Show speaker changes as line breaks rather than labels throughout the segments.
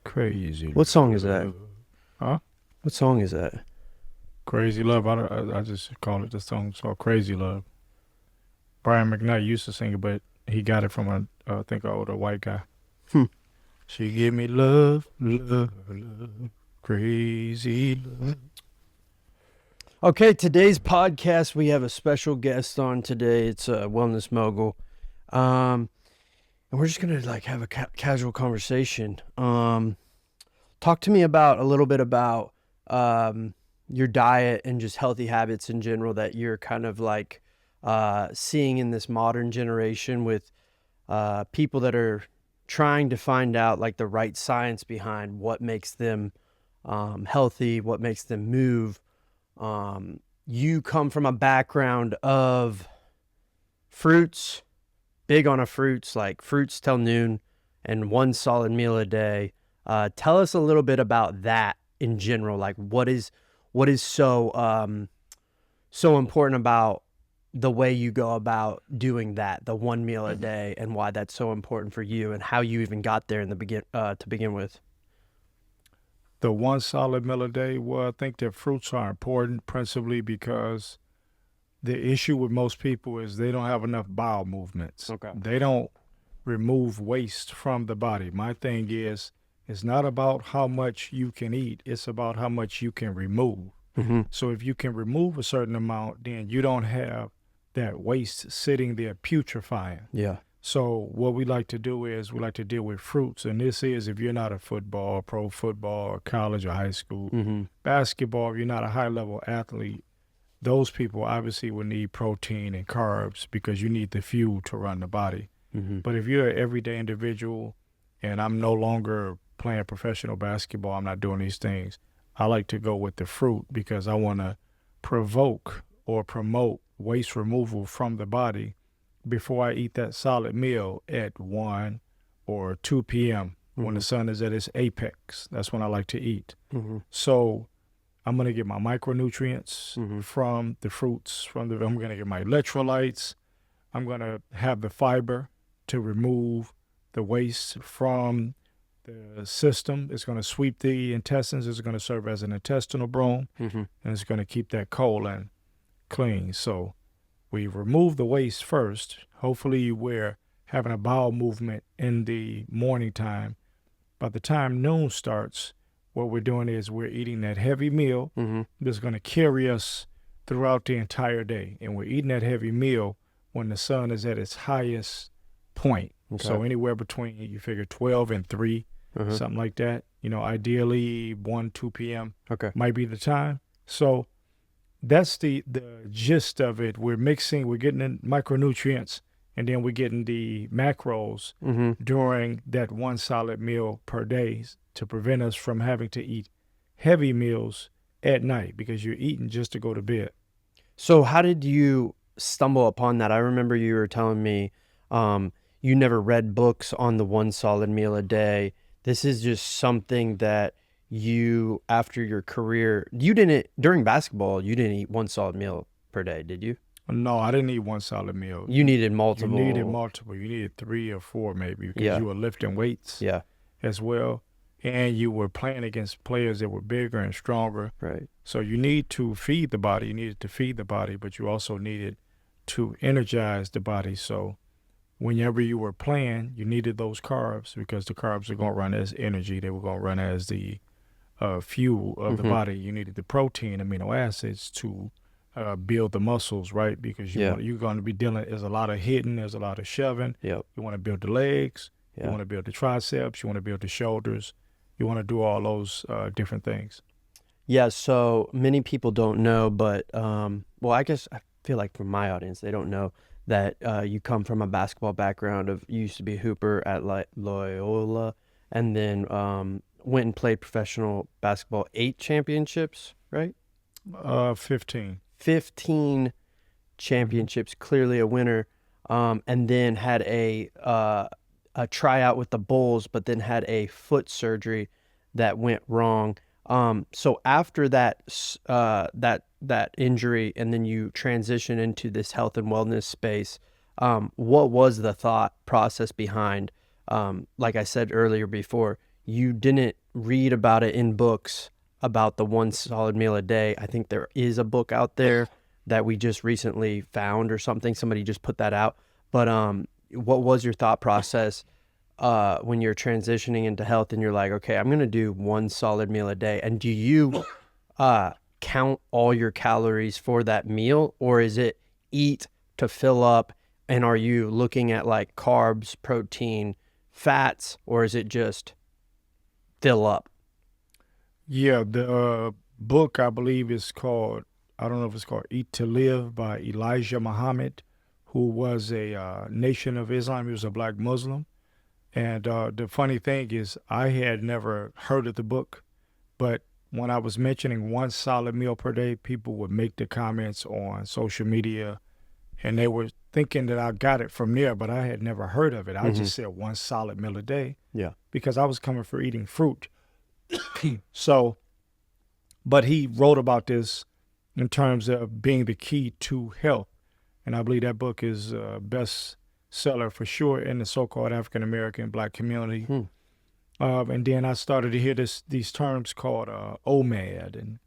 Crazy.
What song is that?
Love. Huh?
What song is that?
Crazy Love. I just call it the song. It's called Crazy Love. Brian McKnight used to sing it, but he got it from I think, an older white guy.
Hmm.
She give me love, love, love, crazy love.
Okay, today's podcast, we have a special guest on today. It's a wellness mogul. And we're just going to have a casual conversation. Talk to me about a little bit about your diet and just healthy habits in general that you're kind of seeing in this modern generation with people that are trying to find out the right science behind what makes them healthy, what makes them move. You come from a background of fruits, big on fruits, like fruits till noon and one solid meal a day. Tell us a little bit about that in general. Like what is so important about the way you go about doing that, the one meal a day, and why that's so important for you and how you even got there in the to begin with.
The one solid meal a day, well, I think that fruits are important principally because the issue with most people is they don't have enough bowel movements.
Okay.
They don't remove waste from the body. My thing is, it's not about how much you can eat, it's about how much you can remove.
Mm-hmm.
So if you can remove a certain amount, then you don't have that waste sitting there putrefying.
Yeah.
So what we like to do is we like to deal with fruits. And this is if you're not a football, pro football, or college or high school,
Mm-hmm.
basketball, if you're not a high level athlete, those people obviously will need protein and carbs because you need the fuel to run the body.
Mm-hmm.
But if you're an everyday individual and I'm no longer playing professional basketball, I'm not doing these things, I like to go with the fruit because I want to provoke or promote waste removal from the body before I eat that solid meal at 1 or 2 p.m. when the sun is at its apex. That's when I like to eat.
Mm-hmm.
So I'm going to get my micronutrients
Mm-hmm.
from the fruits, I'm going to get my electrolytes. I'm going to have the fiber to remove the waste from the system. It's going to sweep the intestines. It's going to serve as an intestinal broom,
Mm-hmm.
and it's going to keep that colon clean. So we remove the waste first. Hopefully we're having a bowel movement in the morning time. By the time noon starts, what we're doing is we're eating that heavy meal
Mm-hmm.
that's going to carry us throughout the entire day. And we're eating that heavy meal when the sun is at its highest point.
Okay.
So anywhere between, you figure 12 and 3,
Uh-huh.
something like that. Ideally 1, 2 p.m.
Okay.
might be the time. So that's the gist of it. We're getting in micronutrients, and then we're getting the macros
Mm-hmm.
during that one solid meal per day to prevent us from having to eat heavy meals at night because you're eating just to go to bed.
So how did you stumble upon that? I remember you were telling me you never read books on the one solid meal a day. This is just something that you, after your career, during basketball, you didn't eat one solid meal per day, did you?
No, I didn't eat one solid meal.
You needed
You
multiple.
needed multiple. You needed 3 or 4 maybe because
Yeah.
you were lifting weights
Yeah,
as well. And you were playing against players that were bigger and stronger.
right.
So you need to feed the body. You needed to feed the body, but you also needed to energize the body. So whenever you were playing, you needed those carbs because the carbs are going to run as energy. They were going to run as the fuel of the
Mhm.
body. You needed the protein, amino acids to build the muscles, right? Because
Yeah.
you're going to be dealing, there's a lot of hitting, there's a lot of shoving.
Yep.
You want to build the legs, you
Yeah.
want to build the triceps, you want to build the shoulders, you want to do all those different things.
Yeah, so many people don't know, but well, I guess I feel like from my audience, they don't know that you come from a basketball background of you used to be a hooper at Loyola, and then went and played professional basketball, 8 championships, right?
15.
15 championships, clearly a winner, and then had a tryout with the Bulls, but then had a foot surgery that went wrong. So after that injury, and then you transition into this health and wellness space, what was the thought process behind, like I said earlier before, you didn't read about it in books about the one solid meal a day. I think there is a book out there that we just recently found or something. Somebody just put that out. But what was your thought process when you're transitioning into health and you're like, okay, I'm going to do one solid meal a day? And do you count all your calories for that meal, or is it eat to fill up? And are you looking at like carbs, protein, fats, or is it just fill up?
Yeah, the book I believe is called, I don't know if it's called Eat to Live by Elijah Muhammad, who was a Nation of Islam. He was a black Muslim. And the funny thing is, I had never heard of the book, but when I was mentioning one solid meal per day, people would make the comments on social media, and they were thinking that I got it from there, but I had never heard of it. I just said one solid meal a day.
Yeah.
Because I was coming for eating fruit. So, but he wrote about this in terms of being the key to health. And I believe that book is best seller for sure in the so-called African-American black community. And then I started to hear these terms called OMAD, and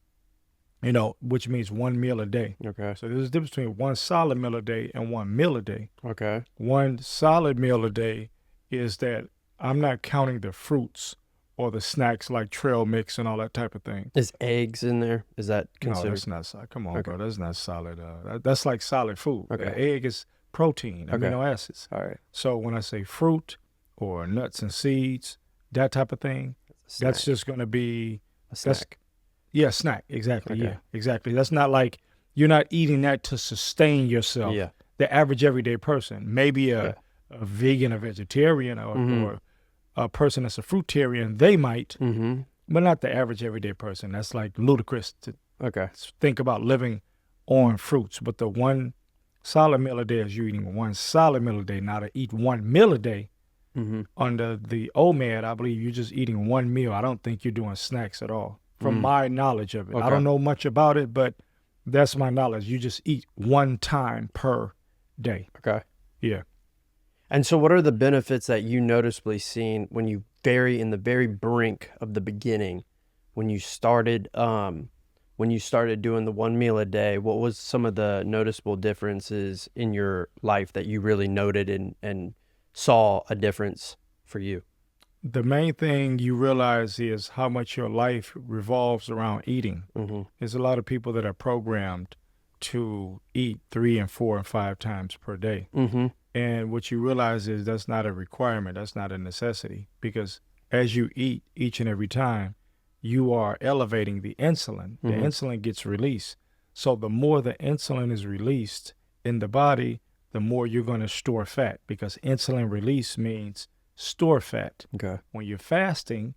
which means one meal a day.
Okay.
So there's a difference between one solid meal a day and one meal a day.
Okay.
One solid meal a day is that I'm not counting the fruits or the snacks like trail mix and all that type of thing.
Is eggs in there? Is that considered?
No, that's not solid. Come on,
Okay.
bro. That's not solid. That's like solid food.
Okay.
Egg is protein,
Okay.
amino acids.
All right.
So when I say fruit or nuts and seeds, that type of thing, that's just going to be
a snack.
Snack. Exactly.
Okay.
Yeah, exactly. That's not like you're not eating that to sustain yourself.
Yeah.
The average everyday person, maybe a vegan, a vegetarian, or a person that's a fruitarian, they might, but not the average everyday person. That's like ludicrous to think about living on fruits. But the one solid meal a day is you eating one solid meal a day. Now to eat one meal a day, under the OMAD, I believe you're just eating one meal. I don't think you're doing snacks at all, from my knowledge of it. I don't know much about it, but that's my knowledge. You just eat one time per day.
Okay.
Yeah.
And so what are the benefits that you noticeably seen when you in the very brink of the beginning, when you started doing the one meal a day? What was some of the noticeable differences in your life that you really noted and saw a difference for you?
The main thing you realize is how much your life revolves around eating. There's a lot of people that are programmed to eat 3 and 4 and 5 times per day. And what you realize is that's not a requirement. That's not a necessity, because as you eat each and every time, you are elevating the insulin. The insulin gets released. So the more the insulin is released in the body, the more you're going to store fat, because insulin release means store fat.
Okay.
When you're fasting,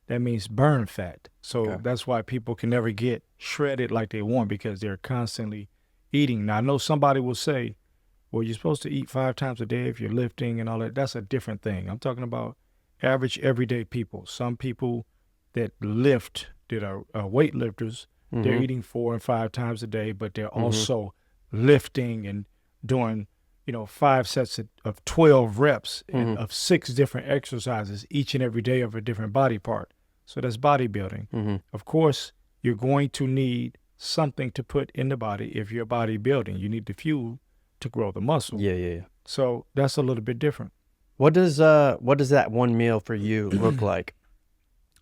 that means burn fat. So that's why people can never get shredded like they want, because they're constantly eating. Now, I know somebody will say, well, you're supposed to eat 5 times a day if you're lifting and all that. That's a different thing. I'm talking about average everyday people. Some people that lift, that are weightlifters, they're eating 4 and 5 times a day, but they're also lifting and doing 5 sets of 12 reps and of 6 different exercises each and every day of a different body part. So that's bodybuilding. Of course, you're going to need something to put in the body. If you're bodybuilding, you need the fuel to grow the muscle.
Yeah.
So that's a little bit different.
What does that one meal for you look like?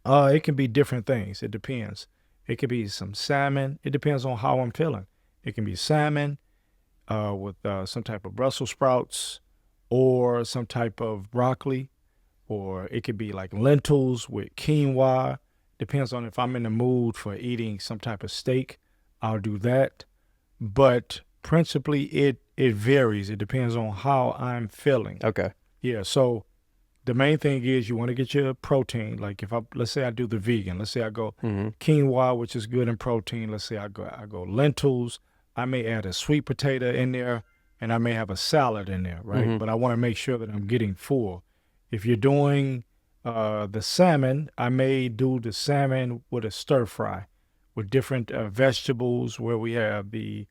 It can be different things. It depends. It could be some salmon. It depends on how I'm feeling. It can be salmon with some type of Brussels sprouts, or some type of broccoli, or it could be like lentils with quinoa. Depends on if I'm in the mood for eating some type of steak, I'll do that. But principally, it varies. It depends on how I'm feeling.
Okay.
Yeah. So the main thing is you want to get your protein. Like let's say I do the vegan. Let's say I go quinoa, which is good in protein. Let's say I go lentils. I may add a sweet potato in there, and I may have a salad in there, right? But I want to make sure that I'm getting full. If you're doing the salmon, I may do the salmon with a stir fry with different vegetables, where we have the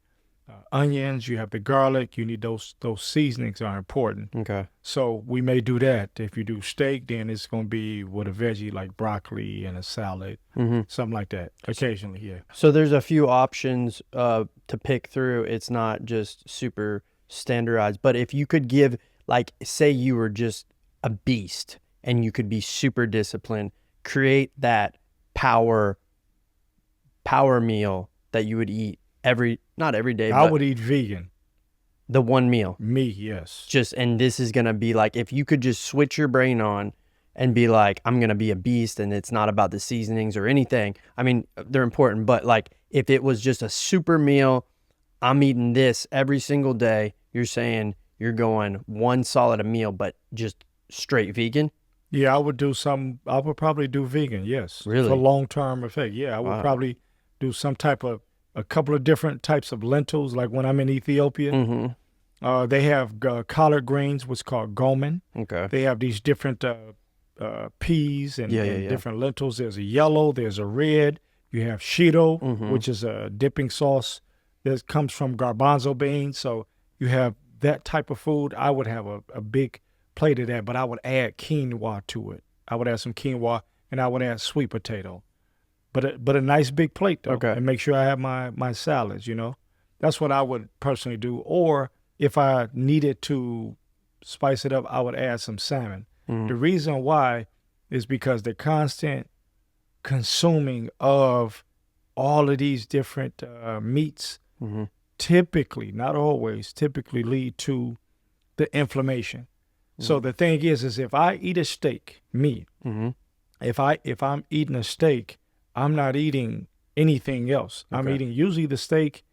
onions, you have the garlic. You need those seasonings are important.
Okay.
So we may do that. If you do steak, then it's going to be with a veggie like broccoli and a salad, something like that. Occasionally, yeah.
So there's a few options to pick through. It's not just super standardized. But if you could give, like, say you were just a beast and you could be super disciplined, create that power meal that you would eat not every day,
I
but
would eat vegan.
the one meal.
Me, yes.
And this is going to be like, if you could just switch your brain on and be like, I'm going to be a beast, and it's not about the seasonings or anything. I mean, they're important, but like if it was just a super meal, I'm eating this every single day. You're saying you're going one solid a meal, but just straight vegan?
Yeah, I would probably do vegan, yes.
Really?
For long-term effect. Yeah, I would probably do a couple of different types of lentils, like when I'm in Ethiopia. They have collard greens, what's called gomen.
Okay.
They have these different peas and different lentils. There's a yellow, there's a red. You have shito, which is a dipping sauce that comes from garbanzo beans. So you have that type of food. I would have a big plate of that, but I would add quinoa to it. I would add some quinoa, and I would add sweet potato. But a nice big plate, though.
Okay.
And make sure I have my salads, you know. That's what I would personally do. Or if I needed to spice it up, I would add some salmon. The reason why is because the constant consuming of all of these different meats typically, not always, typically lead to the inflammation. So the thing is if I eat a steak, if I'm eating a steak, I'm not eating anything else. I'm eating usually the steak,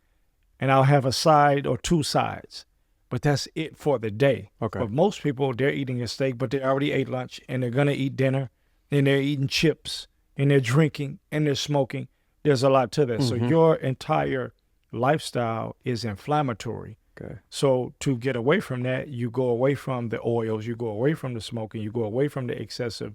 and I'll have a side or two sides. But that's it for the day.
Okay.
But most people, they're eating a steak, but they already ate lunch, and they're going to eat dinner, and they're eating chips, and they're drinking, and they're smoking. There's a lot to that. So your entire lifestyle is inflammatory.
Okay.
So to get away from that, you go away from the oils, you go away from the smoking, you go away from the excessive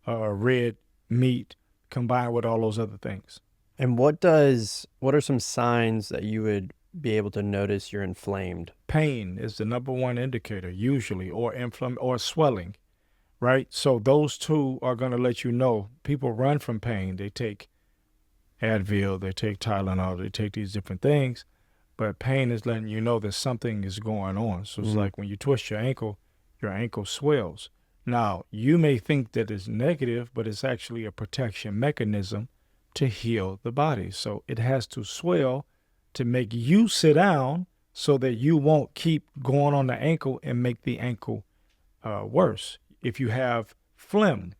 red meat combined with all those other things.
And what are some signs that you would be able to notice you're inflamed?
Pain is the number one indicator usually, or or swelling, right? So those two are going to let you know. People run from pain. They take Advil, they take Tylenol, they take these different things, but pain is letting you know that something is going on. So it's like when you twist your ankle swells. Now, you may think that it's negative, but it's actually a protection mechanism to heal the body. So it has to swell to make you sit down so that you won't keep going on the ankle and make the ankle worse. If you have phlegm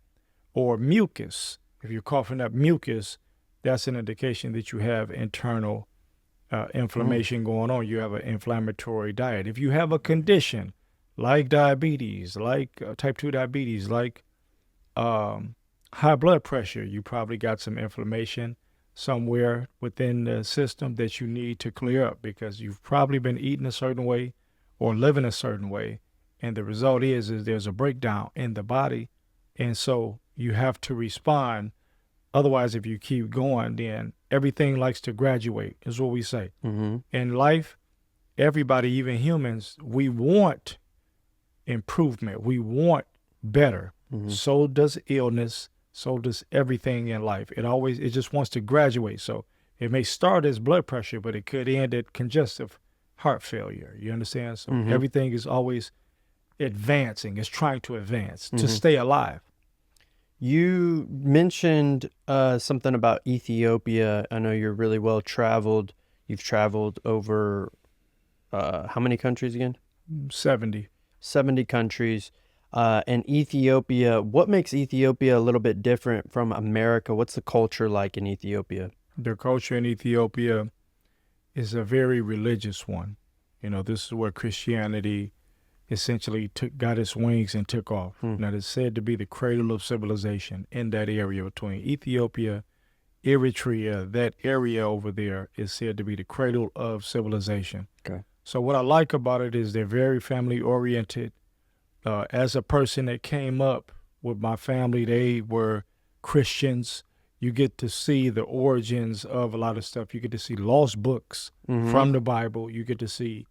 or mucus, if you're coughing up mucus, that's an indication that you have internal inflammation going on. You have an inflammatory diet. If you have a condition like diabetes, like type 2 diabetes, like high blood pressure, you probably got some inflammation somewhere within the system that you need to clear up, because you've probably been eating a certain way or living a certain way, and the result is there's a breakdown in the body, and so you have to respond. Otherwise, if you keep going, then everything likes to graduate, is what we say. In life, everybody, even humans, we want improvement. We want better. So does illness. So does everything in life. It just wants to graduate. So it may start as blood pressure, but it could end at congestive heart failure. You understand? So everything is always advancing. It's trying to advance to stay alive.
You mentioned something about Ethiopia. I know you're really well traveled. You've traveled over how many countries again?
70.
70 countries. And Ethiopia, what makes Ethiopia a little bit different from America? What's the culture like in Ethiopia?
The culture in Ethiopia is a very religious one. You know, this is where Christianity essentially got its wings and took off. Now, it's said to be the cradle of civilization in that area between Ethiopia, Eritrea. That area over there is said to be the cradle of civilization.
Okay.
So what I like about it is they're very family oriented. As a person that came up with my family, they were Christians. you get to see the origins of a lot of stuff. You get to see lost books
Mm-hmm.
from the Bible. You get to see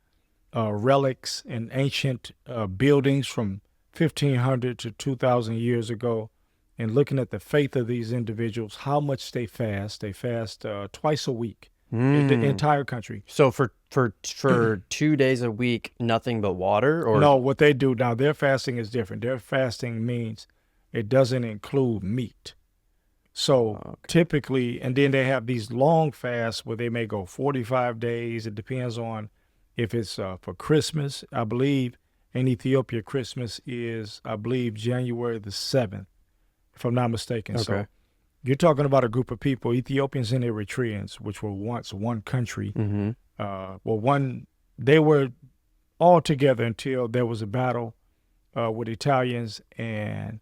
relics and ancient buildings from 1500 to 2000 years ago, and looking at the faith of these individuals, how much they fast. They fast twice a week in the entire country.
So for 2 days a week, nothing but water, or
No, what they do now, their fasting is different. Their fasting means it doesn't include meat. So typically, and then they have these long fasts where they may go 45 days. It depends on if it's for Christmas. I believe in Ethiopia, Christmas is, I believe, January the 7th, if I'm not mistaken. So
Okay.
you're talking about a group of people, Ethiopians and Eritreans, which were once one country.
Mm-hmm.
They were all together until there was a battle with Italians, and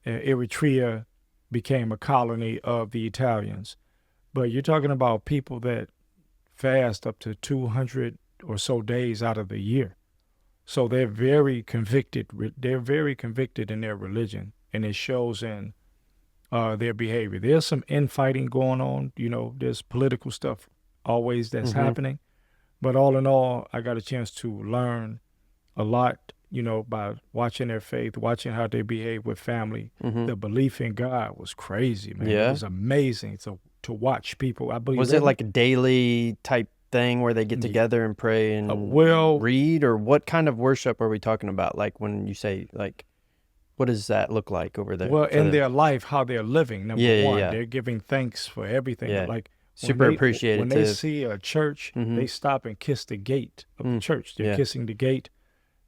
Eritrea became a colony of the Italians. But you're talking about people that fast up to 200 or so days out of the year. So they're very convicted. They're very convicted in their religion, and it shows in their behavior. There's some infighting going on. You know, there's political stuff always that's happening. But all in all, I got a chance to learn a lot, you know, by watching their faith, watching how they behave with family. The belief in God was crazy, man.
Yeah.
It was amazing to watch people. I believe.
Was it like a daily type thing where they get together and pray and read, or what kind of worship are we talking about? Like when you say, like, what does that look like over there?
Well, in their life, how they're living. Number one, they're giving thanks for everything.
Yeah.
Like
super appreciative.
When they see a church, they stop and kiss the gate of the church. They're kissing the gate,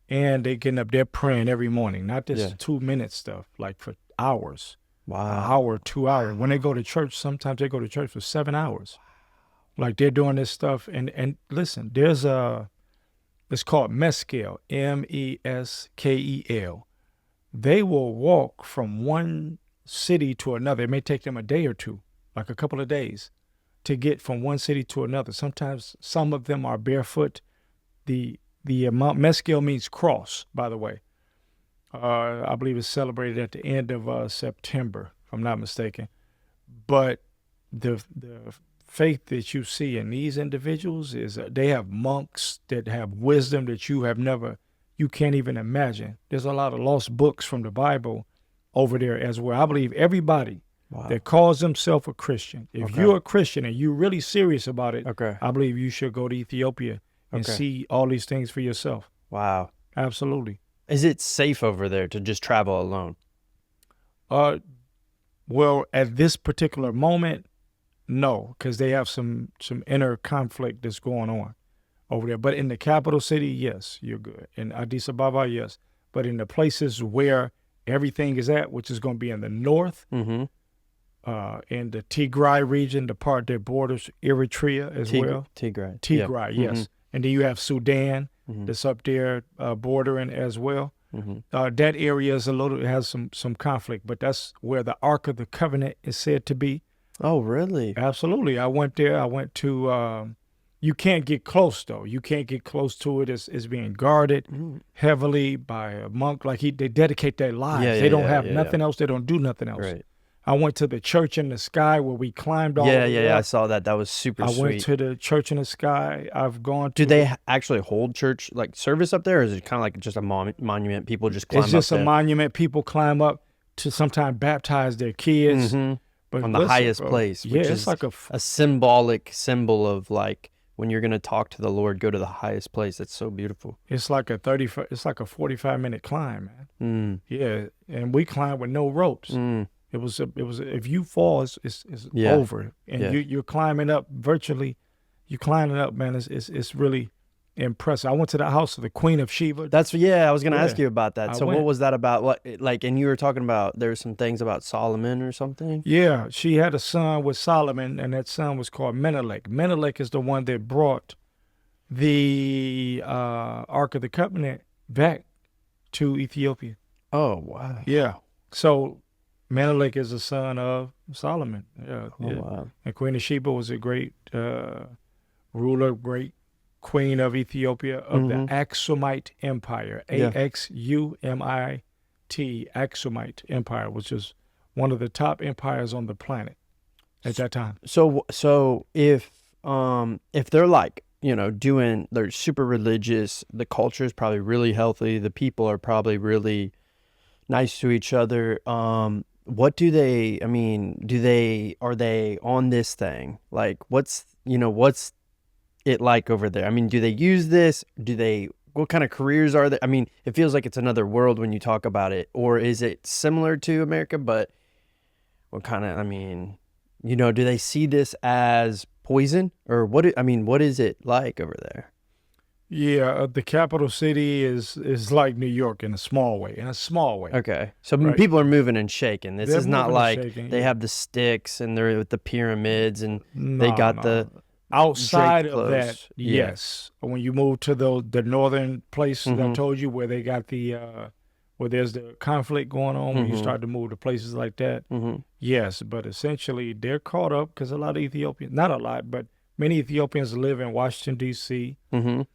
and they getting up there praying every morning. Not this 2-minute stuff, like for hours.
Wow.
An hour, 2 hours. When they go to church, sometimes they go to church for 7 hours. Like they're doing this stuff. And listen, there's it's called mescal, MESKEL. They will walk from one city to another. It may take them a day or two, like a couple of days, to get from one city to another. Sometimes some of them are barefoot. The mescal means cross, by the way. I believe it's celebrated at the end of September, if I'm not mistaken. But the faith that you see in these individuals is they have monks that have wisdom that you can't even imagine. There's a lot of lost books from the Bible over there as well. I believe everybody that calls themselves a Christian, if you're a Christian and you're really serious about it, I believe you should go to Ethiopia and see all these things for yourself.
Wow.
Absolutely.
Is it safe over there to just travel alone?
Well, at this particular moment, no, because they have some inner conflict that's going on over there. But in the capital city, yes, you're good. In Addis Ababa, yes. But in the places where everything is at, which is going to be in the north, in the Tigray region, the part that borders Eritrea as well. Tigray, yes. And then you have Sudan that's up there bordering as well. That area is has some conflict, but that's where the Ark of the Covenant is said to be.
Oh, really?
Absolutely. I went there. I went to, you can't get close, though. You can't get close to it. It's being guarded heavily by a monk. Like they dedicate their lives. They don't have nothing else. They don't do nothing else.
Right.
I went to the church in the sky where we climbed all the way up.
I saw that. That was super sweet.
I went to the church in the sky. I've gone to...
Do they actually hold church, like, service up there, or is it kind of like just a monument? People just climb up
It's just
there?
a monument. People climb up to sometimes baptize their kids. But
on the highest place, which is
like
a symbolic symbol of, like, when you're going to talk to the Lord, go to the highest place. That's so beautiful.
It's like a 45-minute climb, man. Yeah, and we climbed with no ropes. It was if you fall, it's over, and you're climbing up virtually. You're climbing up, man. It's really impressive. I went to the house of the Queen of Sheba.
I was gonna ask you about that. What was that about? What, like, and you were talking about there were some things about Solomon or something?
Yeah, she had a son with Solomon, and that son was called Menelik. Menelik is the one that brought the Ark of the Covenant back to Ethiopia.
Oh, wow.
Yeah. So Menelik is the son of Solomon.
Wow. And
Queen of Sheba was a great ruler, great queen of Ethiopia of the Aksumite Empire. Axumit Empire, which is one of the top empires on the planet. at that time.
So if they're like, they're super religious, the culture is probably really healthy, the people are probably really nice to each other. What do they, I mean, are they on this thing? Like, what's it like over there? I mean, do they use this? What kind of careers are they? I mean, it feels like it's another world when you talk about it, or is it similar to America? But what kind of, I mean, do they see this as poison, or what? What is it like over there?
Yeah, the capital city is like New York in a small way.
Okay. So
Right.
people are moving and shaking. This
They're
is not
moving and
like
shaking,
they
yeah.
have the sticks and they're with the pyramids and they
No,
got the
no. Outside
draped
of that,
clothes. Yeah.
yes. When you move to the northern place that I
Mhm.
told you where they got the where there's the conflict going on, when you
Mhm.
start to move to places like that,
Mhm.
yes. But essentially, they're caught up because a lot of Ethiopians, not a lot, but many Ethiopians live in Washington D.C.
Mhm.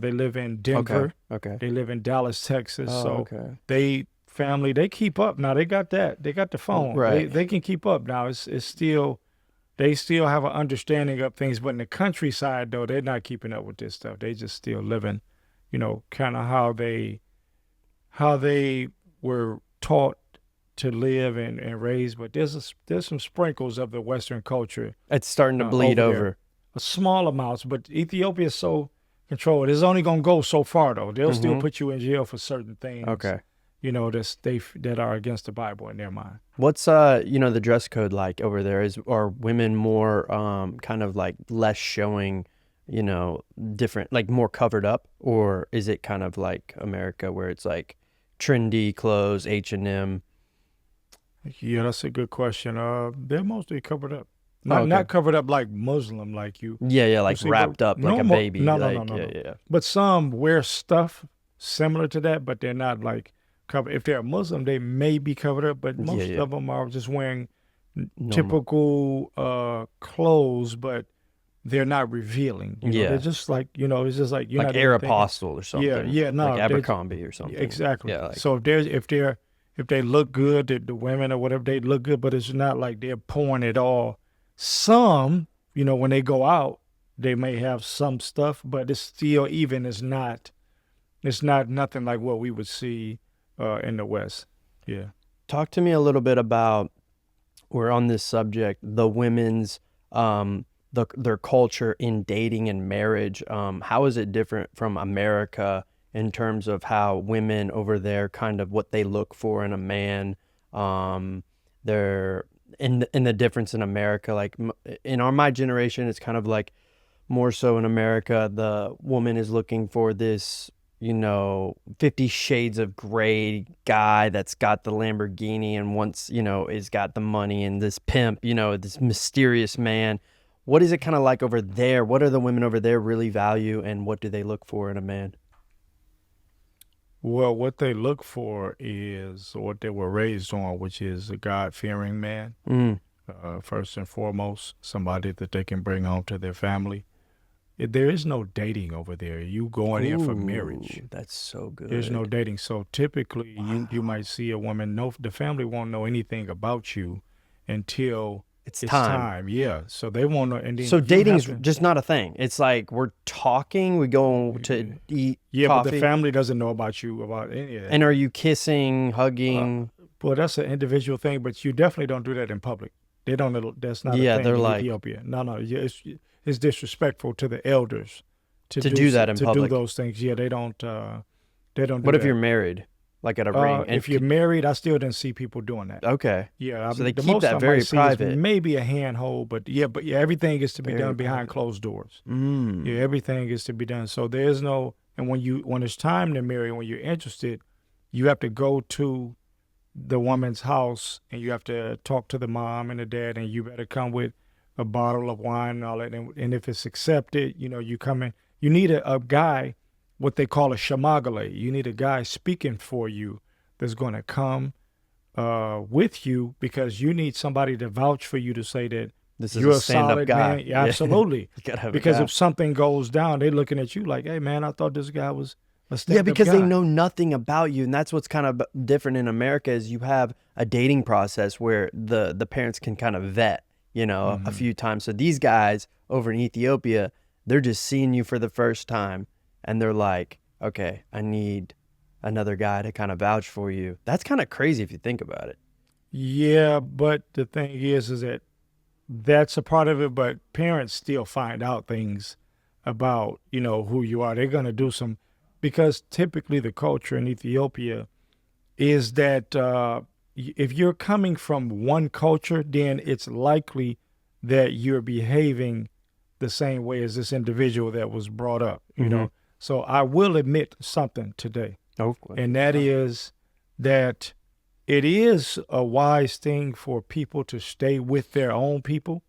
They live in
Okay.
Denver.
Okay.
They live in Dallas, Texas.
Oh,
So
okay.
they keep up now. They got that. They got the phone.
Right.
They can keep up now. It's still they still have an understanding of things, but in the countryside though, they're not keeping up with this stuff. They just still living, kind of how they were taught to live and raised. But there's some sprinkles of the Western culture
It's starting to bleed
over
over.
there, a small amounts. But Ethiopia is so controlled. It's only gonna go so far though. They'll still
Mhm.
put you in jail for certain things.
Okay.
That are against the Bible in their mind.
What's the dress code like over there? Are women more kind of like less showing, different, like more covered up, or is it kind of like America where it's like trendy clothes, H&M?
Yeah, that's a good question. They're mostly covered up.
Oh, okay.
Not covered up like Muslim, like you.
Yeah, like
see, but
wrapped up like
no
a
more-
baby.
no, no,
like,
no, no, no.
yeah.
But some wear stuff similar to that, but they're not like covered. If they're Muslim, they may be covered up, but most
Yeah.
of them are just wearing
Normal.
typical clothes, but they're not revealing.
Yeah.
They're just like it's just like you're
Like
not
Air
even thinking.
Apostle or something.
Yeah, no,
like
they-
Abercrombie or something.
Exactly.
Yeah, like,
So if they look good, the women or whatever, they look good, but it's not like they're pouring it all. Some, when they go out, they may have some stuff, but it's still it's not nothing like what we would see in the West. Yeah.
talk to me a little bit about, we're on this subject, the women's their culture in dating and marriage. How is it different from America in terms of how women over there, kind of what they look for in a man? They're in the difference in America, like in my generation, it's kind of like more so in America, the woman is looking for this, 50 Shades of Grey guy that's got the Lamborghini and wants, is got the money, and this pimp, this mysterious man. What is it kind of like over there? What do the women over there really value, and what do they look for in a man?
Well, what they look for is what they were raised on, which is a God-fearing man,
Mm.
first and foremost, somebody that they can bring home to their family. There is no dating over there. You going in for marriage.
Ooh, that's so good.
There's no dating. So typically, you might see a woman. No, the family won't know anything about you until
It's
it's
time.
time. Yeah. So they won't know. And then
So
you
dating's
have to-
just not a thing. It's like we're talking, we go to eat
yeah,
coffee.
but the family doesn't know about you about any of that.
And are you kissing, hugging?
Well, that's an individual thing, but you definitely don't do that in public. They don't. That's not.
Yeah,
a thing
they're
in
like-
Ethiopia. No. Yeah, it's disrespectful to the elders
To do that in
to
public.
do those things. Yeah, they don't. They don't.
What
do
if
that.
you're married, like at a ring? And
If you're married, I still didn't see people doing that.
okay,
Yeah,
So they
the
keep
most
that
I
very
might see
private.
is maybe a handhold, but yeah, everything is to be
Very
done behind
private.
closed doors.
mm.
Yeah, everything is to be done. So there's no, and when it's time to marry, when you're interested, you have to go to the woman's house and you have to talk to the mom and the dad, and you better come with a bottle of wine and all that. And if it's accepted, you come in. You need a guy, what they call a shamagale. You need a guy speaking for you that's going to come with you, because you need somebody to vouch for you to say that
This is
you're
a stand-up
solid
guy.
man. Yeah, absolutely.
You gotta have
Because
a guy.
if something goes down, they're looking at you like, hey, man, I thought this guy was a
Yeah,
stand-up
because
guy.
they know nothing about you, and that's what's kind of different in America is you have a dating process where the parents can kind of vet, you know, a few times. So these guys over in Ethiopia, they're just seeing you for the first time, and they're like, okay, I need another guy to kind of vouch for you. That's kind of crazy if you think about it.
Yeah, but the thing is that that's a part of it, but parents still find out things about, you know, who you are. They're going to do some, because typically the culture in Ethiopia is that if you're coming from one culture, then it's likely that you're behaving the same way as this individual that was brought up, you know. So I will admit something today,
Okay.
and that is that it is a wise thing for people to stay with their own people,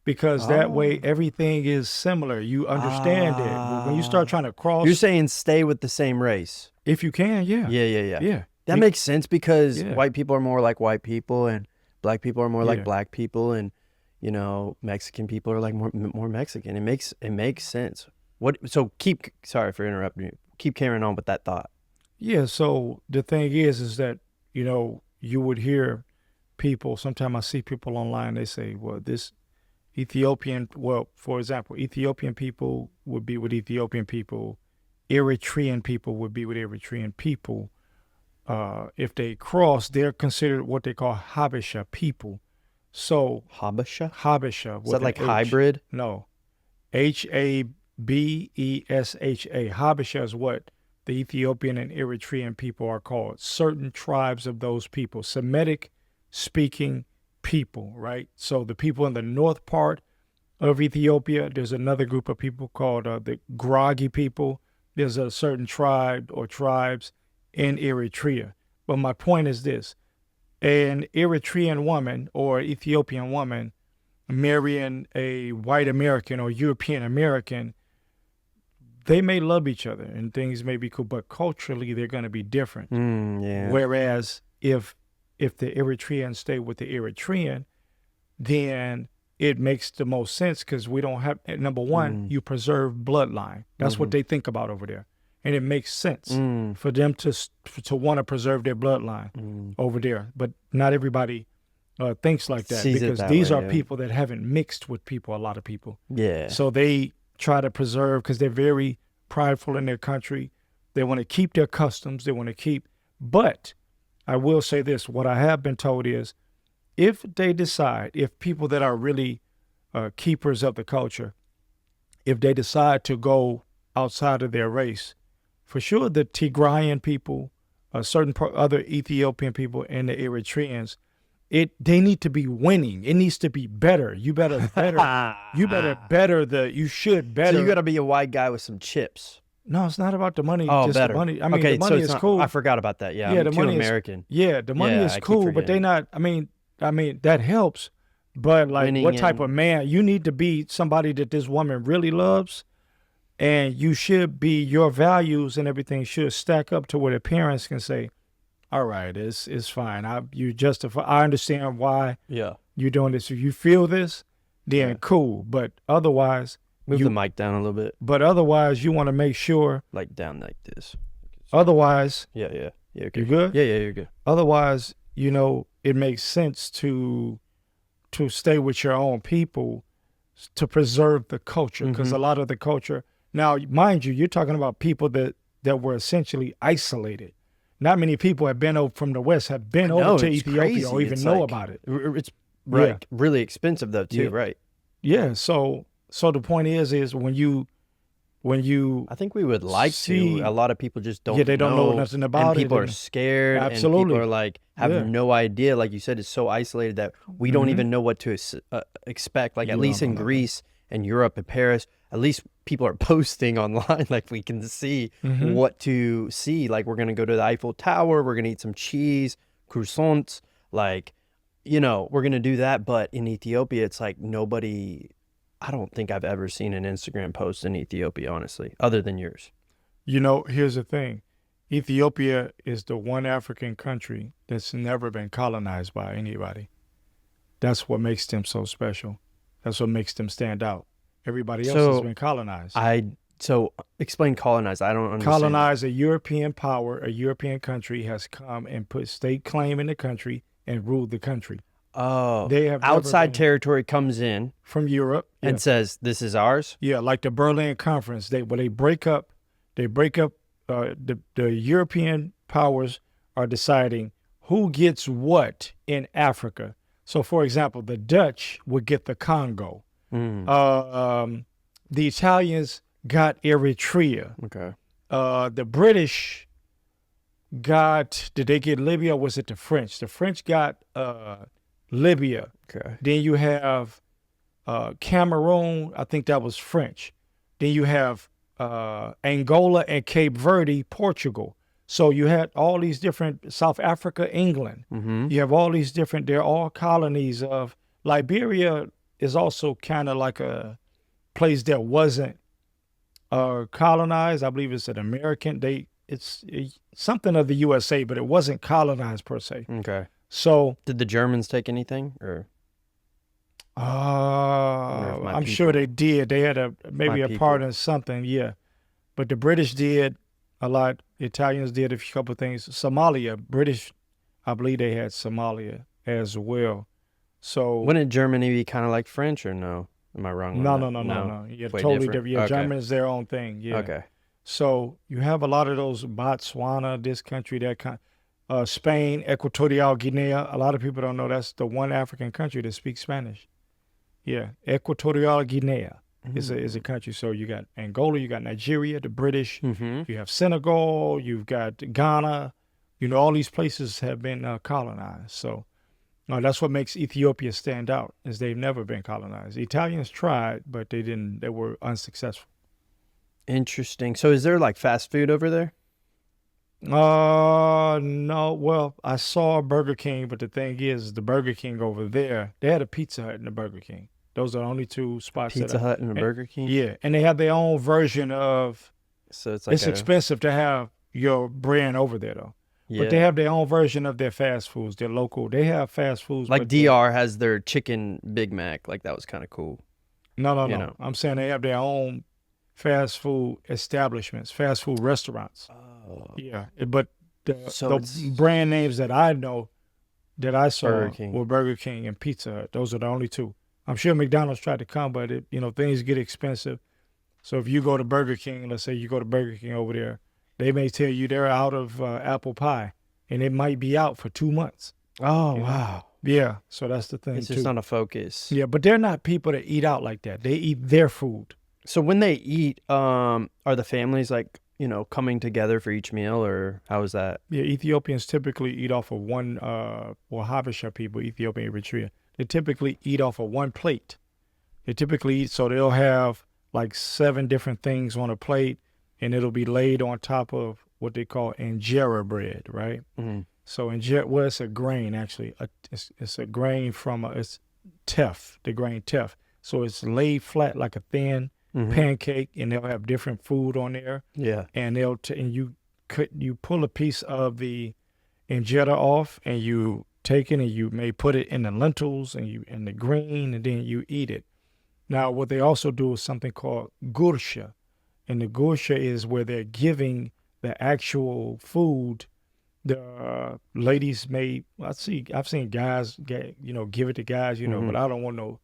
because that way everything is similar. You understand it. But when you start trying to cross,
You're saying stay with the same race.
if you can, yeah.
Yeah. That makes sense because
Yeah.
white people are more like white people and black people are more like
Yeah.
black people, and you know, Mexican people are like more Mexican. It makes sense. So sorry for interrupting you. Keep carrying on with that thought.
Yeah, so the thing is that, you know, you would hear people, sometimes I see people online, they say, well, this for example, Ethiopian people would be with Ethiopian people, Eritrean people would be with Eritrean people. If they cross, they're considered what they call Habesha people. So
Habesha?
Habesha.
Is that like hybrid?
No. Habesha. Habesha is what the Ethiopian and Eritrean people are called. Certain tribes of those people, Semitic speaking people, right? So the people in the north part of Ethiopia, there's another group of people called the Groggy people. There's a certain tribe or tribes in Eritrea. But my point is this: an Eritrean woman or Ethiopian woman marrying a white American or European American, they may love each other and things may be cool, but culturally they're going to be different.
Yeah.
Whereas if the Eritreans stay with the Eritrean, then it makes the most sense, because we don't have, number one, you preserve bloodline. That's what they think about over there. And it makes sense for them to want to preserve their bloodline over there. But not everybody thinks like that,
Sees it
because
that
these
way,
are
yeah.
people that haven't mixed with people, a lot of people.
Yeah.
So they try to preserve, because they're very prideful in their country. They want to keep their customs. They want to keep, but I will say this, what I have been told is, if they decide, if people that are really keepers of the culture, if they decide to go outside of their race, for sure the Tigrayan people, certain other Ethiopian people, and the Eritreans, they need to be winning. It needs to be better. You should better.
So you got to be a white guy with some chips.
No, it's not about the money.
Oh,
just
better.
The money. I mean,
okay,
the money
so
is cool.
I forgot about that. Yeah,
Yeah,
I'm
the
too
money
American.
The money
Yeah,
is
I keep
cool, but they
forgetting.
not. I mean that helps. But like,
Winning
what type
and-
of man? You need to be somebody that this woman really loves, and you should be, your values and everything should stack up to where the parents can say, "All right, it's fine. You justify. I understand why
Yeah.
you're doing this. If you feel this, then
Yeah.
cool. But otherwise,
Move
you
the mic down a little bit,
you want to make sure.
like down like this.
Otherwise,
Yeah. Okay.
you good?
Yeah, you're good.
Otherwise, you know, it makes sense to stay with your own people, to preserve the culture, because a lot of the culture now, mind you, you're talking about people that were essentially isolated. Not many people have been over from the West, have been over to
it's
Ethiopia
crazy.
or even
It's
know
like-
about it.
It's really expensive though too,
Yeah.
right?
Yeah. So the point is when you
I think we would like
See-
to. A lot of people just don't.
Yeah, they don't know nothing about
and
it,
people are
and-
scared. And
Absolutely.
people are like have
Yeah.
no idea. Like you said, it's so isolated that we don't even know what to expect. Like at
You
least
don't
in
know.
Greece and Europe and Paris, at least people are posting online. Like we can see what to see. Like we're gonna go to the Eiffel Tower. We're gonna eat some cheese, croissants. Like, you know, we're gonna do that. But in Ethiopia, it's like nobody. I don't think I've ever seen an Instagram post in Ethiopia, honestly, other than yours.
You know, here's the thing. Ethiopia is the one African country that's never been colonized by anybody. That's what makes them so special. That's what makes them stand out. Everybody else has been colonized.
So explain colonize. I don't understand.
Colonize, a European power, a European country has come and put state claim in the country and ruled the country.
Oh,
They have never
outside
been
territory comes in
from Europe. Yeah.
and says, "This is ours."
Yeah, like the Berlin Conference. They break up. They break up. The European powers are deciding who gets what in Africa. So, for example, the Dutch would get the Congo.
Mm,
The Italians got Eritrea.
okay.
The British got. Did they get Libya? Or was it the French? The French got Libya.
Okay.
Then you have Cameroon. I think that was French. Then you have Angola and Cape Verde, Portugal. So you had all these different, South Africa, England.
Mm-hmm.
You have all these different, they're all colonies of, Liberia is also kind of like a place that wasn't colonized. I believe it's an American, it's something of the USA, but it wasn't colonized per se.
Okay.
So
Did the Germans take anything, or if my
I'm
people-
sure they did. They had maybe a part
people.
in something, yeah. But the British did a lot. The Italians did a couple of things. Somalia, British, I believe they had Somalia as well. So
wouldn't Germany be kind of like French, or no? Am I wrong?
no,
on
no,
that?
no, no, no. Yeah,
Way
totally
different?
different. Yeah,
Okay.
Germans their own thing. Yeah.
Okay.
So you have a lot of those Botswana, this country, that kind. Spain, Equatorial Guinea. A lot of people don't know that's the one African country that speaks Spanish. Yeah, Equatorial Guinea is a country. So you got Angola, you got Nigeria, the British.
Mm-hmm.
You have Senegal, you've got Ghana. You know, all these places have been colonized. So that's what makes Ethiopia stand out, is they've never been colonized. The Italians tried, but they didn't. They were unsuccessful.
Interesting. So is there like fast food over there?
No. Well, I saw Burger King, but the thing is, the Burger King over there, they had a Pizza Hut and a Burger King. Those are the only two spots.
Pizza Hut and a Burger King?
Yeah, and they have their own version of.
So it's like
It's expensive to have your brand over there, though.
yeah.
But they have their own version of their fast foods. Their local. They have fast foods.
Like
but
DR has their chicken Big Mac. Like that was kind of cool.
No.
you know.
I'm saying they have their own fast food establishments, fast food restaurants.
Oh.
Yeah, but
So
the
it's-
brand names that I know that I saw
Burger King.
were Burger King and Pizza Hut. Those are the only two. I'm sure McDonald's tried to come, but things get expensive. So if you go to Burger King, let's say you go to Burger King over there, they may tell you they're out of apple pie, and it might be out for 2 months.
Oh,
You know?
wow.
Yeah, so that's the thing
It's
too.
just not a focus.
Yeah, but they're not people that eat out like that. They eat their food.
So when they eat, are the families like, coming together for each meal, or how is that?
Yeah, Ethiopians typically eat off of one, or Habesha people, Ethiopia, Eritrea, they typically eat off of one plate. They typically eat, so they'll have like 7 different things on a plate, and it'll be laid on top of what they call injera bread, right?
Mm-hmm.
So it's a grain actually. It's a grain from it's teff, the grain teff. So it's laid flat like a thin pancake, and they'll have different food on there.
Yeah.
And you pull a piece of the injera off, and you take it and you may put it in the lentils and the grain, and then you eat it. Now, what they also do is something called gursha, and the gursha is where they're giving the actual food. The ladies may, I've seen guys give it to guys, but I don't want no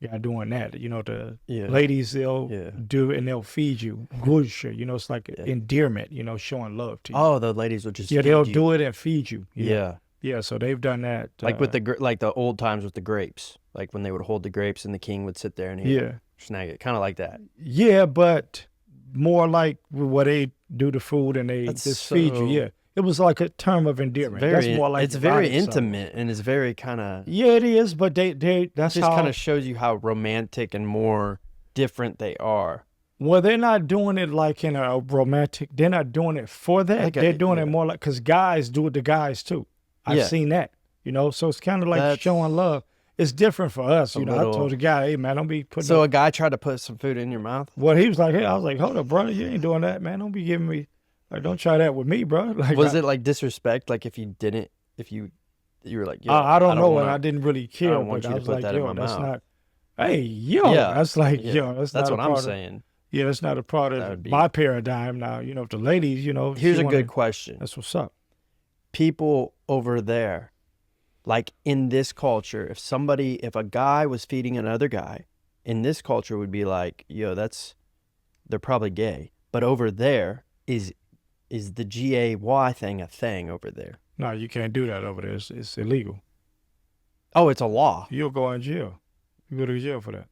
guy doing that. The
Yeah.
ladies, they'll
Yeah.
do it and they'll feed you. Gursha, it's like endearment, showing love to you.
Oh, the ladies will just
Yeah,
feed
they'll
you.
do it and feed you.
Yeah.
Yeah, so they've done that.
Like with the old times with the grapes, like when they would hold the grapes and the king would sit there and he'd snag it, kind of like that.
Yeah, but more like what they do to food and they
That's
just feed you.
so-
Yeah, it was like a term of endearment. That's more like
it's very
erotic stuff.
intimate, and it's very kind of
Yeah, it is, but that's
just
how.
kind of shows you how romantic and more different they are.
Well, they're not doing it like in a romantic. They're not doing it for that.
Like
They're doing it more like because guys do it to guys too. I've
Yeah.
seen that. So it's kind of like
That's
showing love. It's different for us.
a
I
little-
told the guy, hey man, don't be putting.
So a guy tried to put some food in your mouth.
Well, he was like, hey, I was like, hold up, brother, you ain't doing that, man. Don't be giving me, like, don't try that with me, bro. Like,
Was it like disrespect? Like if you were like, yo,
I don't know, and
wanna-
I didn't really care.
don't want
but
you
I
to
was
put
like,
that in
yo,
my
that's
mouth.
not. Hey, yo,
Yeah,
that's like,
yeah.
yo, that's
That's
not
what
a
I'm
part of.
saying.
Yeah, that's not a part
That
of
would be-
my paradigm now. If the ladies,
Here's
she
a
wanna-
good question.
That's what's up.
People over there, Like in this culture, if a guy was feeding another guy, in this culture would be like, yo, they're probably gay. But over there, is the gay thing a thing over there?
No, you can't do that over there. It's illegal.
Oh, it's a law.
You'll go in jail. You go to jail for that.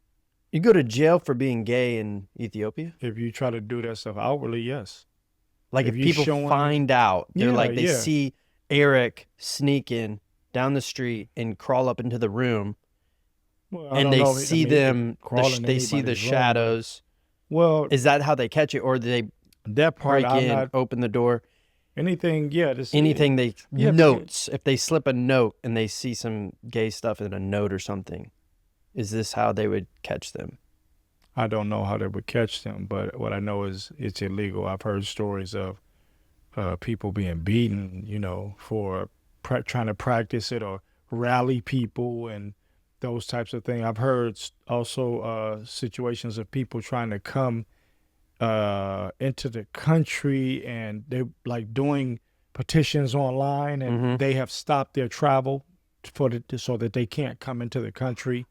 You go to jail for being gay in Ethiopia?
If you try to do that stuff outwardly, yes.
Like if
you
people
showing-
find out, they're
Yeah,
like, they
yeah.
see Eric sneaking down the street and crawl up into the room,
Well, I
and
don't
they
know.
see
I mean, they
them,
crawl in
they see the
anybody's room.
shadows.
Well,
Is that how they catch it? Or do they
that part
break
I'm
in,
not.
open the door?
Anything, yeah. This
Anything they,
Yeah,
notes, if they slip a note and they see some gay stuff in a note or something, is this how they would catch them?
I don't know how they would catch them, but what I know is it's illegal. I've heard stories of people being beaten, for trying to practice it or rally people and those types of things. I've heard also situations of people trying to come into the country, and they like doing petitions online, and they have stopped their travel so that they can't come into the country.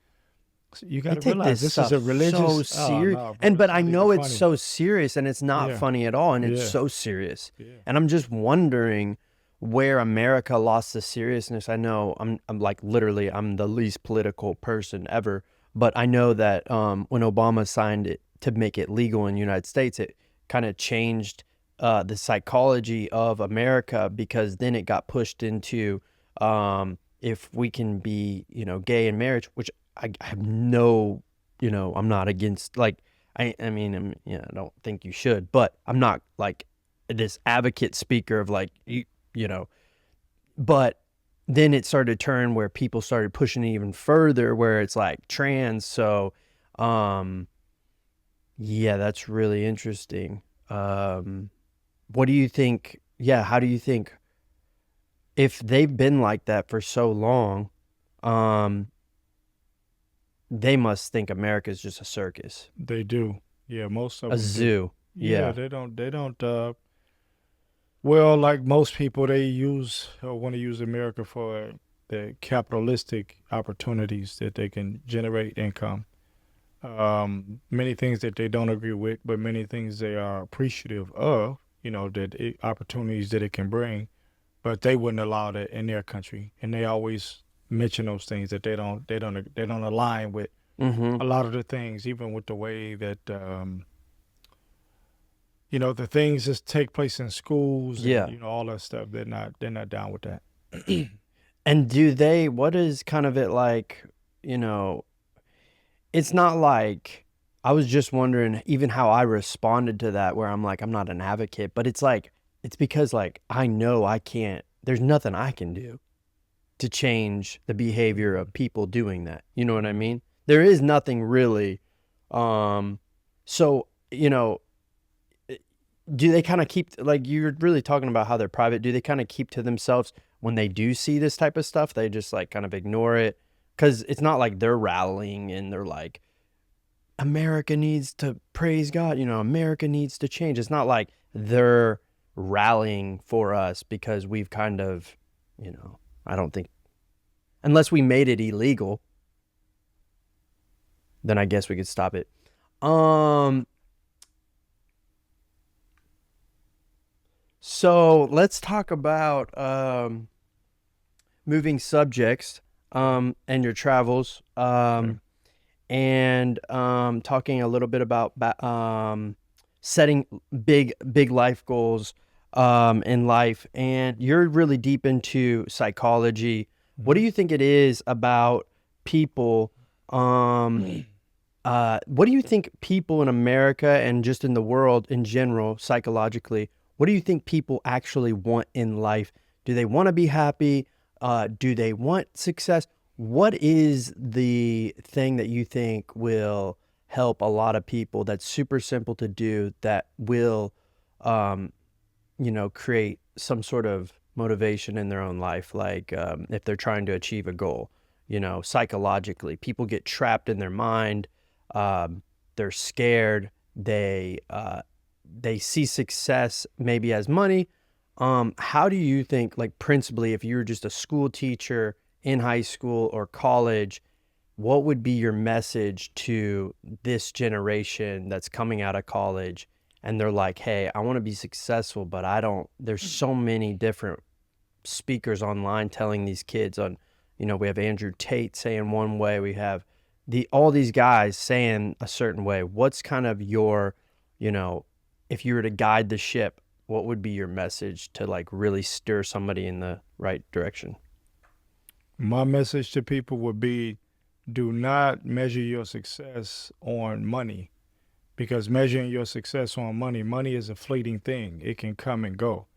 So you got to realize this is a religious.
so serious,
no, bro,
but
it's
I
not
know
even
it's
funny.
so serious, and it's not
Yeah.
funny at all, and it's
Yeah.
so serious.
Yeah.
And I'm just wondering where America lost the seriousness. I know I'm like literally I'm the least political person ever, but I know that when Obama signed it to make it legal in the United States, it kind of changed the psychology of America, because then it got pushed into if we can be, gay in marriage, which I have no, I'm not against, like, I mean, I don't think you should, but I'm not like this advocate speaker of like, but then it started to turn where people started pushing it even further, where it's like trans. So, yeah, that's really interesting. What do you think? Yeah. How do you think, if they've been like that for so long, they must think America's just a circus,
They do. Yeah, most of
a
them do.
zoo. Yeah.
They don't well, like most people, they want to use America for the capitalistic opportunities that they can generate income. Many things that they don't agree with, but many things they are appreciative of, opportunities that it can bring, but they wouldn't allow that in their country. And they always mention those things that they don't align with
Mm-hmm.
a lot of the things, even with the way that the things that take place in schools,
Yeah.
and all that stuff. They're not down with that.
And what is kind of it like, it's not like, I was just wondering even how I responded to that, where I'm like, I'm not an advocate, but it's like, it's because like, I know there's nothing I can do to change the behavior of people doing that. You know what I mean? There is nothing really. So, do they kind of keep, like, you're really talking about how they're private. Do they kind of keep to themselves when they do see this type of stuff? They just like kind of ignore it, because it's not like they're rallying and they're like, America needs to praise God, America needs to change. It's not like they're rallying for us because we've kind of, I don't think, unless we made it illegal, then I guess we could stop it. So let's talk about moving subjects and your travels, and talking a little bit about setting big life goals in life. And you're really deep into psychology. What do you think it is about people? What do you think people in America and just in the world in general, psychologically, what do you think people actually want in life? Do they want to be happy? Do they want success? What is the thing that you think will help a lot of people that's super simple to do, that will, create some sort of motivation in their own life? Like if they're trying to achieve a goal, psychologically, people get trapped in their mind. They're scared. They see success maybe as money. How do you think, like principally, if you were just a school teacher in high school or college, what would be your message to this generation that's coming out of college and they're like, hey, I want to be successful, but there's so many different speakers online telling these kids on, we have Andrew Tate saying one way, we have all these guys saying a certain way. What's kind of your, if you were to guide the ship, what would be your message to like really steer somebody in the right direction?
My message to people would be, do not measure your success on money, because measuring your success on money is a fleeting thing. It can come and go.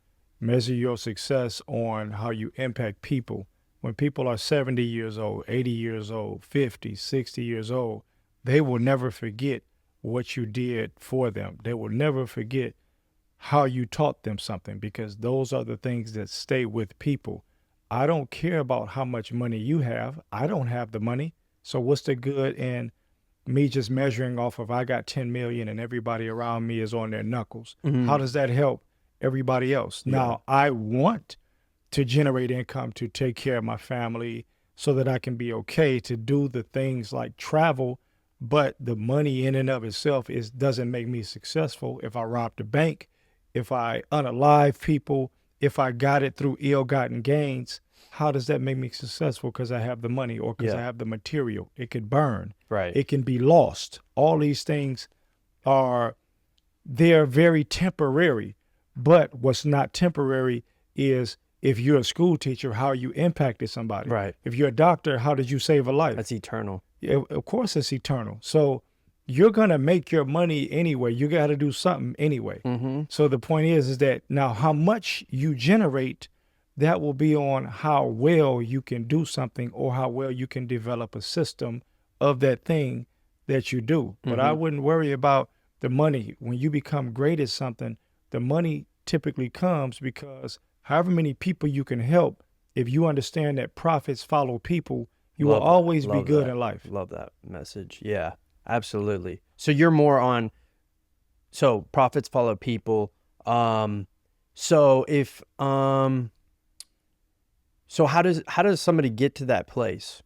Measure your success on how you impact people. When people are 70 years old, 80 years old, 50, 60 years old, they will never forget what you did for them. They will never forget how you taught them something, because those are the things that stay with people. I don't care about how much money you have. I don't have the money. So what's the good in me just measuring off of I got 10 million and everybody around me is on their knuckles?
Mm-hmm.
How does that help everybody else?
Yeah.
Now, I want to generate income to take care of my family so that I can be okay to do the things like travel, but the money in and of itself doesn't make me successful. If I rob the bank, if I unalive people, if I got it through ill-gotten gains, how does that make me successful? Because I have the money or because I have the material. It could burn.
Right.
It can be lost. All these things they're very temporary. But what's not temporary is if you're a school teacher, how you impacted somebody.
Right.
If you're a doctor, how did you save a life?
That's eternal.
Yeah, of course it's eternal. So you're going to make your money anyway. You got to do something anyway.
Mm-hmm.
So the point is that now how much you generate, that will be on how well you can do something or how well you can develop a system of that thing that you do. But I wouldn't worry about the money. When you become great at something, the money typically comes because however many people you can help, if you understand that profits follow people, you will always be good in life.
Love that message. Yeah, absolutely. So you're more on, so profits follow people. So if, so how does somebody get to that place?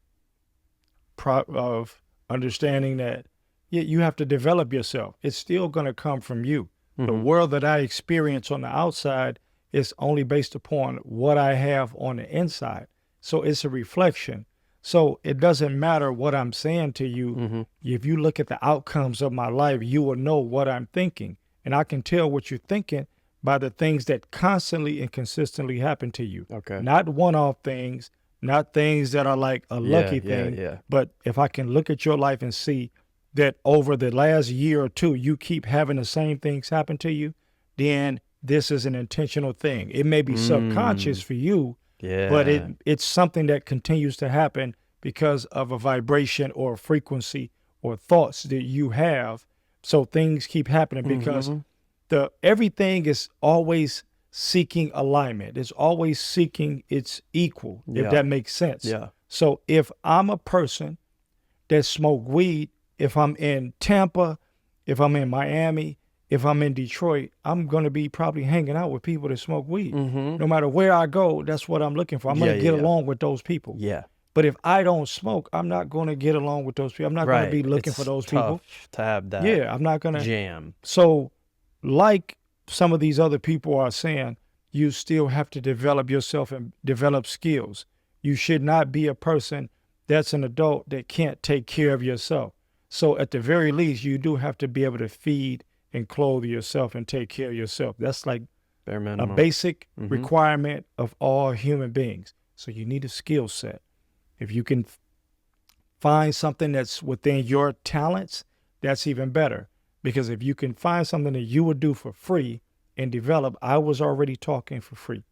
Of understanding that you have to develop yourself. It's still going to come from you. The world that I experience on the outside is only based upon what I have on the inside. So it's a reflection. So it doesn't matter what I'm saying to you. If you look at the outcomes of my life, you will know what I'm thinking. And I can tell what you're thinking by the things that constantly and consistently happen to you.
Okay.
Not one-off things, not things that are like a lucky thing.
Yeah.
But if I can look at your life and see that over the last year or two, you keep having the same things happen to you, then this is an intentional thing. It may be subconscious for you, but it's something that continues to happen because of a vibration or a frequency or thoughts that you have. So things keep happening because everything is always seeking alignment. It's always seeking its equal, if that makes sense.
Yeah.
So if I'm a person that smoke weed, if I'm in Tampa, if I'm in Miami, if I'm in Detroit, I'm going to be probably hanging out with people that smoke weed. No matter where I go, that's what I'm looking for. I'm going to get along with those people.
Yeah.
But if I don't smoke, I'm not going to get along with those people. I'm not going to be looking for those people.
To have that.
Yeah, I'm not going to
jam.
So like some of these other people are saying, you still have to develop yourself and develop skills. You should not be a person that's an adult that can't take care of yourself. So at the very least, you do have to be able to feed and clothe yourself and take care of yourself. That's like
bare minimum.
A basic requirement of all human beings. So you need a skill set. If you can find something that's within your talents, that's even better. Because if you can find something that you would do for free and develop, I was already talking for free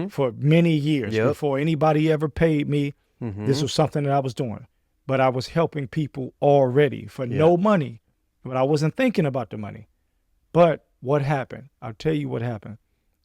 for many years before anybody ever paid me. This was something that I was doing. But I was helping people already for no money, but I wasn't thinking about the money. But what happened? I'll tell you what happened.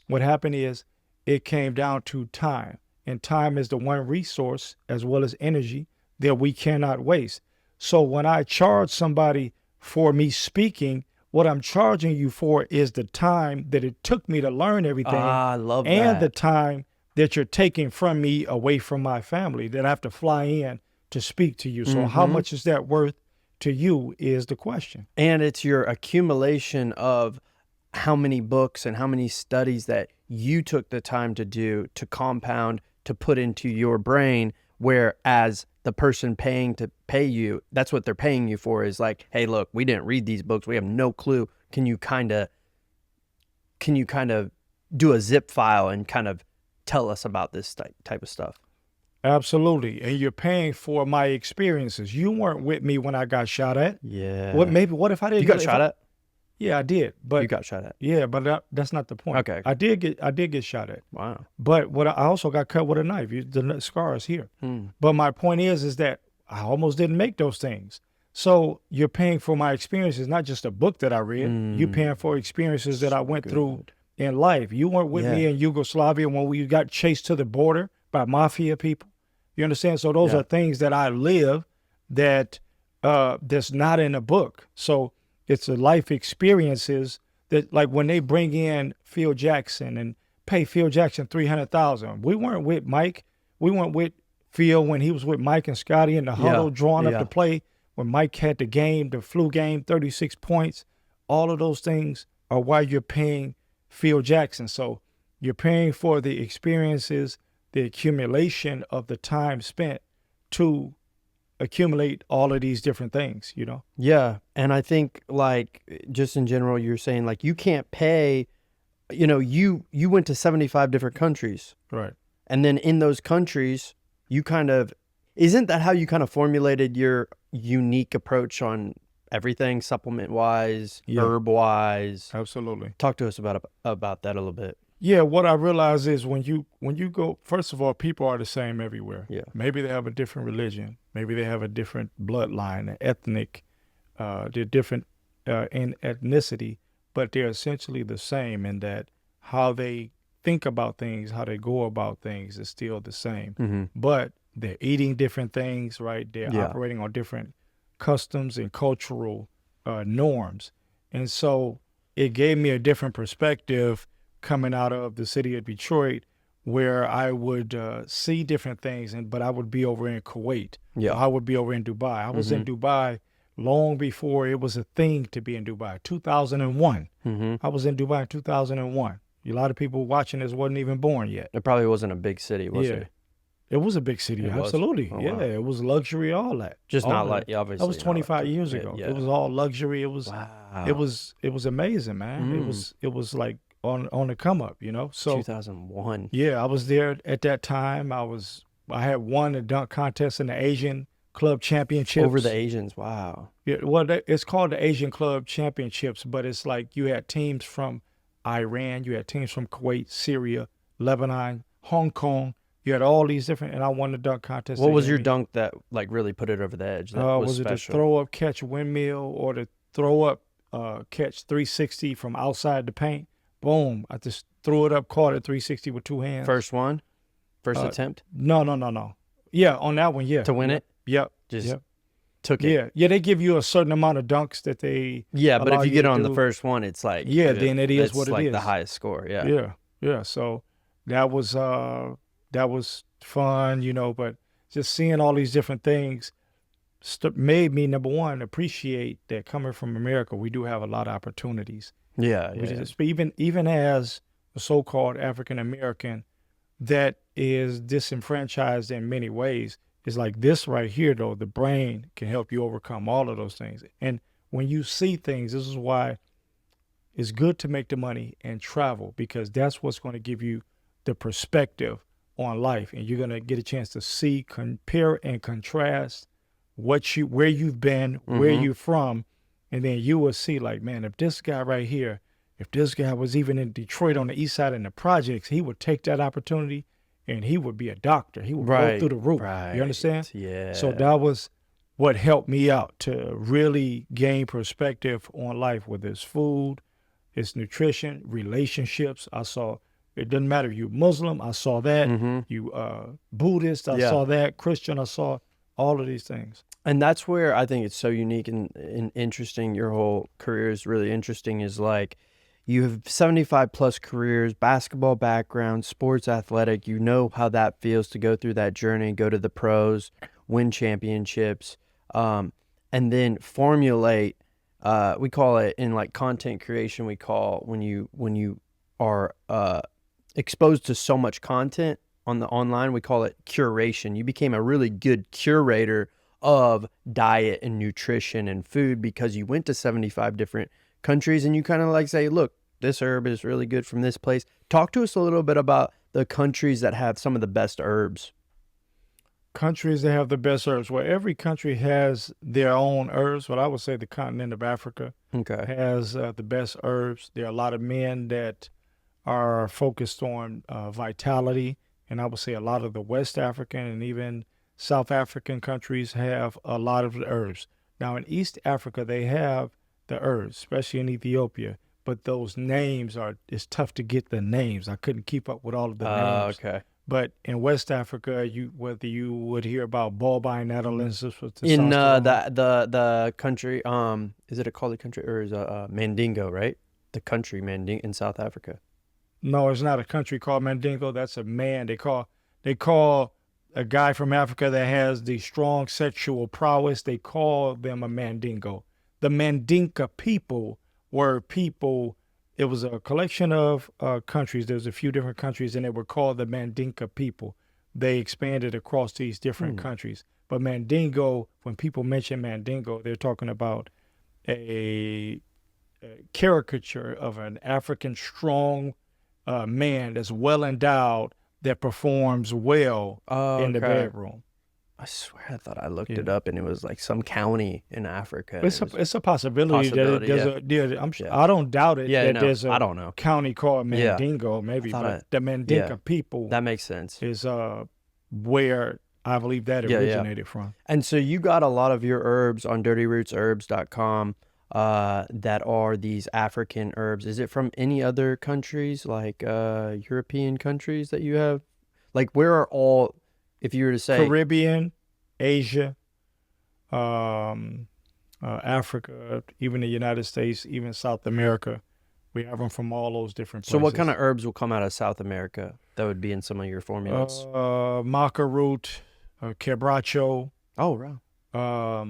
What happened is it came down to time, and time is the one resource as well as energy that we cannot waste. So when I charge somebody for me speaking, what I'm charging you for is the time that it took me to learn everything.
I love that.
And the time that you're taking from me away from my family that I have to fly in to speak to you. So how much is that worth to you is the question.
And it's your accumulation of how many books and how many studies that you took the time to do, to compound, to put into your brain, whereas the person paying to pay you, that's what they're paying you for, is like, hey, look, we didn't read these books. We have no clue. Can you kind of do a zip file and kind of tell us about this type of stuff?
Absolutely. And you're paying for my experiences. You weren't with me when I got shot at.
Yeah.
What if I didn't?
You got shot at?
Yeah, I did. But
you got shot at.
Yeah, but that's not the point.
Okay.
I did get shot at.
Wow.
But I also got cut with a knife. The scar is here. But my point is that I almost didn't make those things. So you're paying for my experiences, not just a book that I read. You're paying for experiences that I went through in life. You weren't with me in Yugoslavia when we got chased to the border by mafia people. You understand? So those are things that I live that's not in a book. So it's the life experiences that, like when they bring in Phil Jackson and pay Phil Jackson $300,000. We weren't with Mike. We weren't with Phil when he was with Mike and Scotty in the huddle drawing up the play. When Mike had the flu game, 36 points. All of those things are why you're paying Phil Jackson. So you're paying for the experiences, the accumulation of the time spent to accumulate all of these different things, you know?
Yeah. And I think, like, just in general, you're saying, like, you can't pay, you went to 75 different countries.
Right.
And then in those countries, isn't that how you kind of formulated your unique approach on everything, supplement-wise, herb-wise?
Absolutely.
Talk to us about that a little bit.
Yeah, what I realize is when you go, first of all, people are the same everywhere.
Yeah.
Maybe they have a different religion. Maybe they have a different bloodline, an ethnic, they're different in ethnicity, but they're essentially the same in that how they think about things, how they go about things is still the same. But they're eating different things, right? They're operating on different customs and cultural norms. And so it gave me a different perspective coming out of the city of Detroit, where I would see different things, but I would be over in Kuwait.
Yeah.
I would be over in Dubai. I was in Dubai long before it was a thing to be in Dubai. 2001. I was in Dubai in 2001. A lot of people watching this wasn't even born yet.
It probably wasn't a big city, was it?
It was a big city,
It was?
absolutely.
Oh,
yeah,
wow.
it was luxury, all that.
Just
all
not
that.
like, obviously.
That was 25 years ago.
Yeah.
It was all luxury. It was,
wow.
it was amazing, man. It was like on the come up, you know. So
2001.
yeah, I was there at that time. I had won a dunk contest in the Asian Club Championships.
Over the Asians, wow.
Yeah, well, it's called the Asian Club Championships, but it's like you had teams from Iran, you had teams from Kuwait, Syria, Lebanon, Hong Kong. You had all these different, and I won the dunk contest.
What was your dunk that like really put it over the edge? That was
it the
special?
throw up catch windmill or the throw up catch 360 from outside the paint? Boom! I just threw it up, caught it 360 with two hands.
First one, first attempt.
No. Yeah, on that one, yeah.
To win it.
Yep.
Just
yep.
took it.
Yeah. They give you a certain amount of dunks that they.
Yeah, but if you get
to
on
do.
the first one, it's like
then it is what it
like
is.
the highest score. Yeah.
Yeah. So that was fun, you know. But just seeing all these different things made me, number one, appreciate that coming from America, we do have a lot of opportunities.
Yeah.
Even as a so-called African American that is disenfranchised in many ways, it's like this right here, though. The brain can help you overcome all of those things. And when you see things, this is why it's good to make the money and travel, because that's what's going to give you the perspective on life, and you're going to get a chance to see, compare, and contrast where you've been, where you're from, and then you will see, like, man, if this guy right here, if this guy was even in Detroit on the east side in the projects, he would take that opportunity and he would be a doctor. He would go through the roof.
Right.
You understand?
Yeah.
So that was what helped me out to really gain perspective on life, whether it's food, it's nutrition, relationships. I saw it doesn't matter if you're Muslim, I saw that. You Buddhist, I saw that. Christian, I saw all of these things.
And that's where I think it's so unique and interesting. Your whole career is really interesting, is like You have 75 plus careers, basketball background, sports athletic. You know how that feels to go through that journey, go to the pros, win championships, and then formulate. We call it in like content creation. We call when you are exposed to so much content on the online, we call it curation. You became a really good curator of diet and nutrition and food because you went to 75 different countries and you kind of like say, look, this herb is really good from this place. Talk to us a little bit about the countries that have some of the best herbs.
Countries that have the best herbs. Well, every country has their own herbs, but I would say the continent of Africa
Okay.
has the best herbs. There are a lot of men that are focused on vitality, and I would say a lot of the West African and even South African countries have a lot of the herbs. Now, in East Africa, they have the herbs, especially in Ethiopia, but those names it's tough to get the names. I couldn't keep up with all of the names.
Okay.
But in West Africa, whether you would hear about bulbine adolensis with
In
testosterone.
the country, is it called the country or is Mandingo, right? The country Mandingo in South Africa.
No, it's not a country called Mandingo. That's a man. They call a guy from Africa that has the strong sexual prowess. They call them a Mandingo. The Mandinka people were people. It was a collection of countries. There's a few different countries, and they were called the Mandinka people. They expanded across these different countries. But Mandingo, when people mention Mandingo, they're talking about a caricature of an African strong man that's well endowed that performs well in the bedroom.
I swear I thought I looked it up and it was like some county in Africa.
It's a possibility that there's I don't doubt it that there's
I don't know.
county called Mandingo, maybe, but the Mandinka people
that makes sense.
Is where I believe that originated from.
And so you got a lot of your herbs on dirtyrootsherbs.com that are these African herbs. Is it from any other countries, like European countries that you have? Like, where are all, if you were to say
Caribbean, Asia, Africa, even the United States, even South America, we have them from all those different places.
So what kind of herbs will come out of South America that would be in some of your formulas?
Maca root, quebracho.
Oh, wow.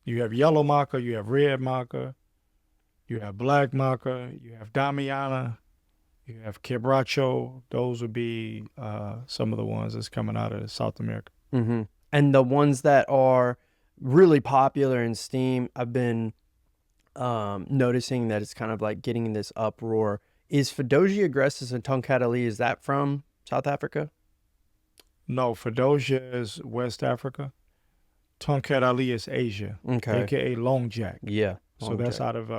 You have yellow maca, you have red maca, you have black maca, you have damiana, you have quebracho. Those would be some of the ones that's coming out of South America.
Mm-hmm. And the ones that are really popular in Steam, I've been noticing that it's kind of like getting this uproar. Is Fedosia agressus and Tonkat Ali, is that from South Africa?
No, Fedosia is West Africa. Tonkat Ali is Asia, aka Long Jack.
Yeah.
So that's out of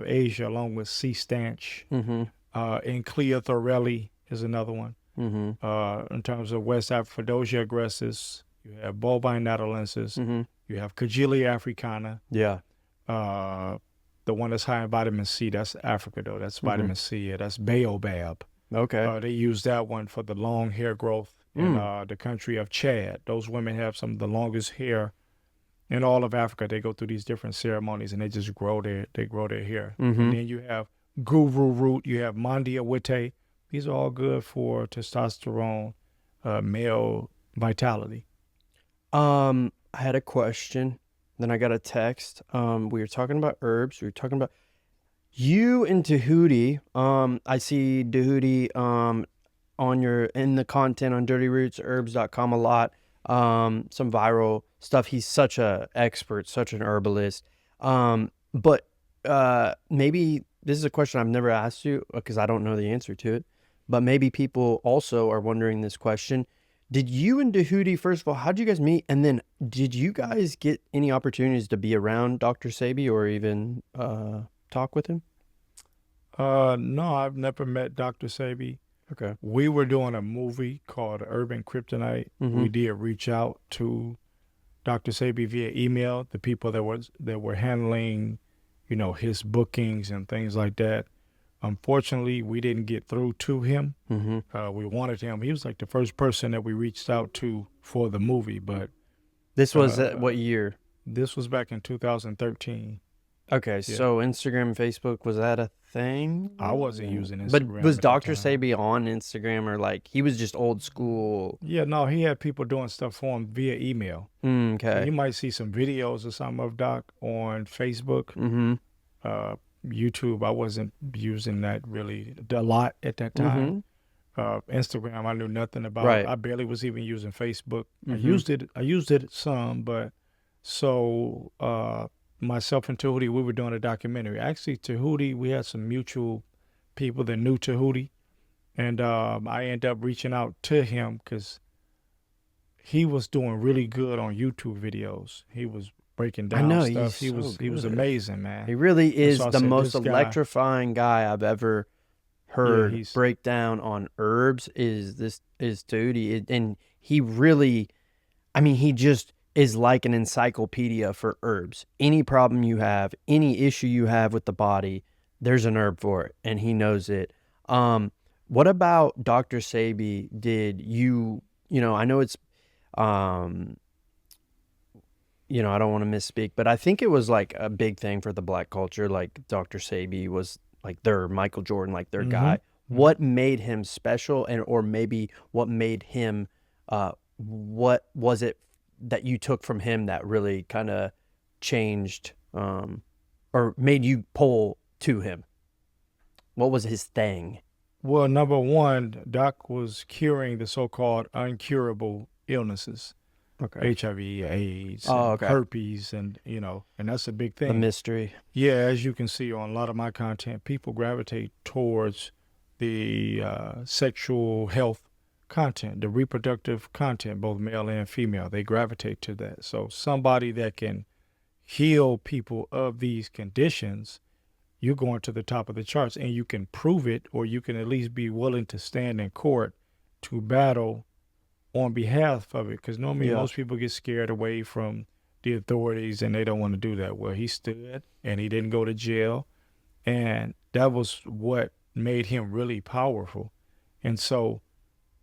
Asia, along with C. Stanch.
Mm-hmm.
And Clea Thorelli is another one.
Mm-hmm.
In terms of West Africa, Fedosia agressus, you have Bulbine natalensis,
mm-hmm.
you have Cagelia africana.
Yeah.
The one that's high in vitamin C, that's Africa though. That's vitamin C. Yeah, that's baobab.
Okay.
They use that one for the long hair growth in the country of Chad. Those women have some of the longest hair in all of Africa. They go through these different ceremonies and they just grow their hair.
Mm-hmm.
And then you have guru root, you have mandia witte. These are all good for testosterone, male vitality.
I had a question. Then I got a text. We were talking about herbs. We were talking about you and Tahuti. I see Tahuti in the content on dirtyrootsherbs.com a lot. Some viral stuff. He's such a expert, such an herbalist. But maybe this is a question I've never asked you because I don't know the answer to it. But maybe people also are wondering this question. Did you and Tahuti, first of all, how did you guys meet? And then did you guys get any opportunities to be around Dr. Sebi or even talk with him?
No, I've never met Dr. Sebi.
Okay.
We were doing a movie called Urban Kryptonite.
Mm-hmm.
We did reach out to Dr. Sebi via email, the people that were handling, his bookings and things like that. Unfortunately, we didn't get through to him.
Mm-hmm.
We wanted him. He was like the first person that we reached out to for the movie. But
this was what year?
This was back in 2013.
Okay,
Yeah.
so Instagram and Facebook, was that a thing?
I wasn't using
But
Instagram
was
at that
Dr.
time.
Sabi on Instagram, or like he was just old school?
Yeah, no, he had people doing stuff for him via email. So
Okay.
you might see some videos or something of Doc on Facebook,
Mm-hmm.
YouTube. I wasn't using that really a lot at that time.
Mm-hmm.
Instagram, I knew nothing about.
Right.
I barely was even using Facebook. I
Mm-hmm.
used it some, but so myself and Tahuti, we were doing a documentary. Actually, Tahuti, we had some mutual people that knew Tahuti, and I ended up reaching out to him because he was doing really good on YouTube videos. He was breaking
I
down
know, he's
stuff.
so
He was
good.
amazing, man.
He really
And so
is
I
the
said,
most
this guy,
electrifying guy I've ever
yeah,
heard
he's
break down on herbs. Is Duty, and he really, I mean, he just is like an encyclopedia for herbs. Any problem you have, any issue you have with the body, there's an herb for it, and he knows it. What about Dr. Sabi? Did you, I know it's, um, I don't want to misspeak, but I think it was like a big thing for the black culture. Like Dr. Sabi was like their Michael Jordan, like their
mm-hmm,
guy. What made him special, and or maybe what made him, what was it that you took from him that really kind of changed, or made you pull to him? What was his thing?
Well, number one, Doc was curing the so-called uncurable illnesses,
Okay.
HIV, AIDS,
Oh,
and
okay.
herpes, and and that's a big
The
thing.
mystery.
Yeah, as you can see on a lot of my content, people gravitate towards the sexual health content, the reproductive content, both male and female. They gravitate to that. So somebody that can heal people of these conditions, you're going to the top of the charts, and you can prove it, or you can at least be willing to stand in court to battle on behalf of it. Because normally
Yeah.
most people get scared away from the authorities and they don't want to do that. Well, he stood and he didn't go to jail. And that was what made him really powerful. And so,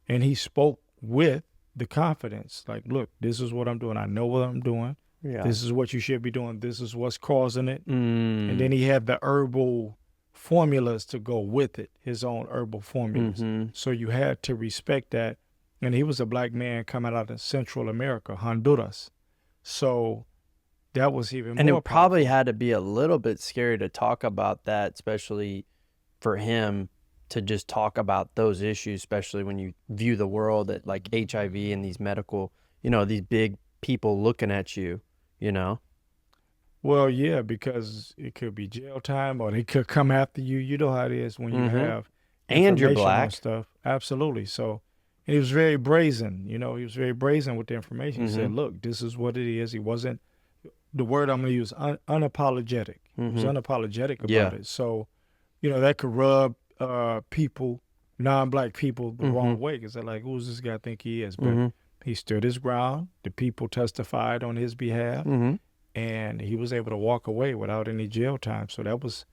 and he spoke with the confidence like, look, this is what I'm doing. I know what I'm doing.
Yeah.
This is what you should be doing. This is what's causing it.
Mm.
And then he had the herbal formulas to go with it, his own herbal formulas.
Mm-hmm.
So you had to respect that. And he was a black man coming out of Central America, Honduras. So that was even
And
more
it probably
powerful.
had to be a little bit scary to talk about that, especially for him to just talk about those issues, especially when you view the world at like HIV and these medical, these big people looking at you,
Well, yeah, because it could be jail time or they could come after you. You know how it is when you
Mm-hmm.
have
And you're
information on
black.
stuff. Absolutely. So, and he was very brazen. He was very brazen with the information. He said,
Mm-hmm.
look, this is what it is. He wasn't, the word I'm going to use, unapologetic. He was
Mm-hmm.
unapologetic about
Yeah.
it. So, that could rub people, non-black people, the
Mm-hmm.
wrong way because they're like, who's this guy think he is? But
Mm-hmm.
he stood his ground. The people testified on his behalf.
Mm-hmm.
And he was able to walk away without any jail time. So that was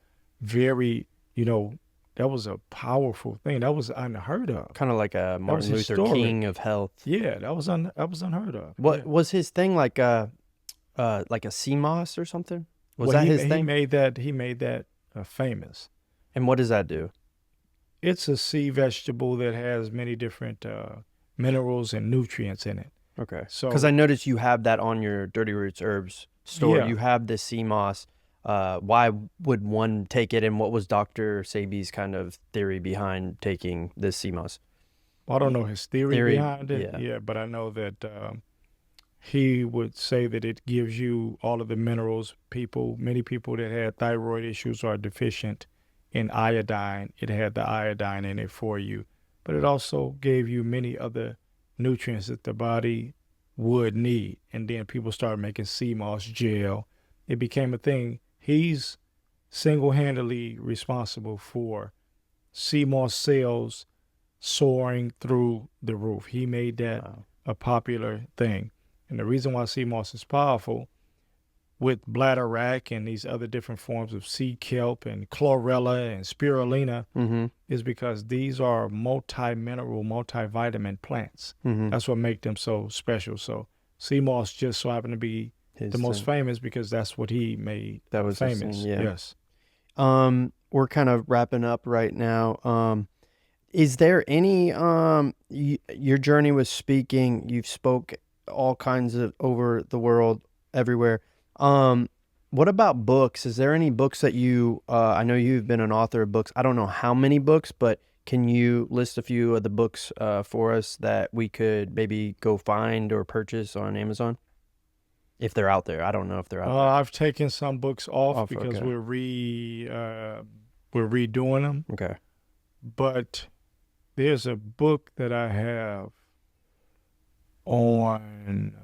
very, that was a powerful thing. That was unheard of.
Kind of like a
was
Martin Luther
historic.
King of health.
Yeah, that was unheard of.
What
Yeah.
was his thing, like a CMOS or something? Was
Well,
that his
he
thing?
made that famous.
And what does that do?
It's a sea vegetable that has many different minerals and nutrients in it.
Okay.
So
Because I noticed you have that on your Dirty Roots Herbs store.
Yeah.
You have this sea moss. Why would one take it, and what was Dr. Sabi's kind of theory behind taking this sea moss?
I don't know his theory behind it.
Yeah.
But I know that he would say that it gives you all of the minerals. Many people that had thyroid issues are deficient in iodine. It had the iodine in it for you, but it also gave you many other nutrients that the body would need. And then people started making sea moss gel. It became a thing. He's single-handedly responsible for sea moss sales soaring through the roof. He made that a popular thing. And the reason why sea moss is powerful with bladderwrack and these other different forms of sea kelp and chlorella and spirulina
Mm-hmm.
is because these are multi-mineral, multivitamin plants.
Mm-hmm.
That's what makes them so special. So sea moss just so happened to be
his
the most
thing.
famous because that's what he made
That was his
famous.
thing, yeah.
Yes.
We're kind of wrapping up right now. Is there any your journey with speaking? You've spoke all kinds of over the world, everywhere. What about books? Is there any books that you? I know you've been an author of books. I don't know how many books, but can you list a few of the books for us that we could maybe go find or purchase on Amazon if they're out there? I don't know if they're out there.
I've taken some books off because
okay.
we're redoing them.
Okay.
But there's a book that I have on.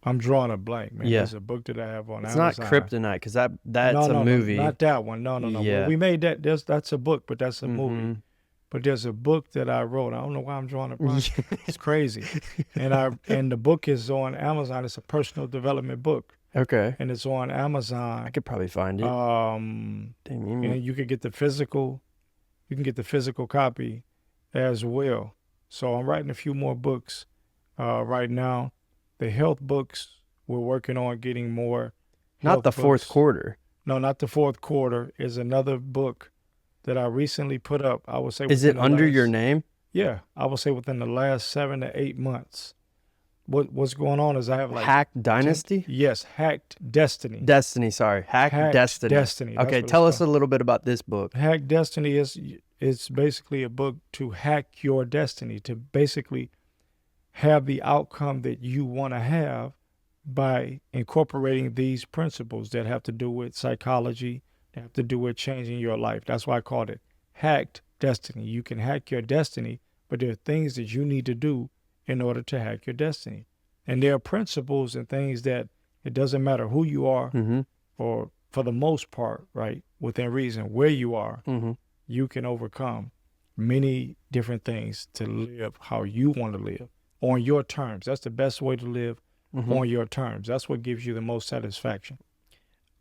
I'm drawing a blank, man.
Yeah.
There's a book that I have on
It's
Amazon.
not Kryptonite because that's
no,
a movie.
No, not that one. No.
Yeah.
Well, we made that. That's a book, but that's a movie.
Mhm.
But there's a book that I wrote. I don't know why I'm drawing a blank. It's crazy. And the book is on Amazon. It's a personal development book,
Okay.
and it's on Amazon.
I could probably find it.
And you could get the physical. You can get the physical copy as well. So I'm writing a few more books right now. The health books, we're working on getting more.
Not the fourth
books.
quarter.
No, not the fourth quarter. Is another book that I recently put up. I would say.
Is it under your name?
Yeah, I would say within the last 7 to 8 months. What's going on is I have like
Hacked Dynasty?
Yes, Hacked Destiny.
Destiny, sorry. Hacked Destiny.
Destiny. That's
Okay,
what
tell
it's
us a little bit about this book.
Hacked Destiny is basically a book to hack your destiny, to basically have the outcome that you want to have by incorporating these principles that have to do with psychology, that have to do with changing your life. That's why I called it Hacked Destiny. You can hack your destiny, but there are things that you need to do in order to hack your destiny. And there are principles and things that it doesn't matter who you are, or for the most part, right, within reason, where you are, you can overcome many different things to live how you want to live on your terms. That's the best way to live on your terms. That's what gives you the most satisfaction.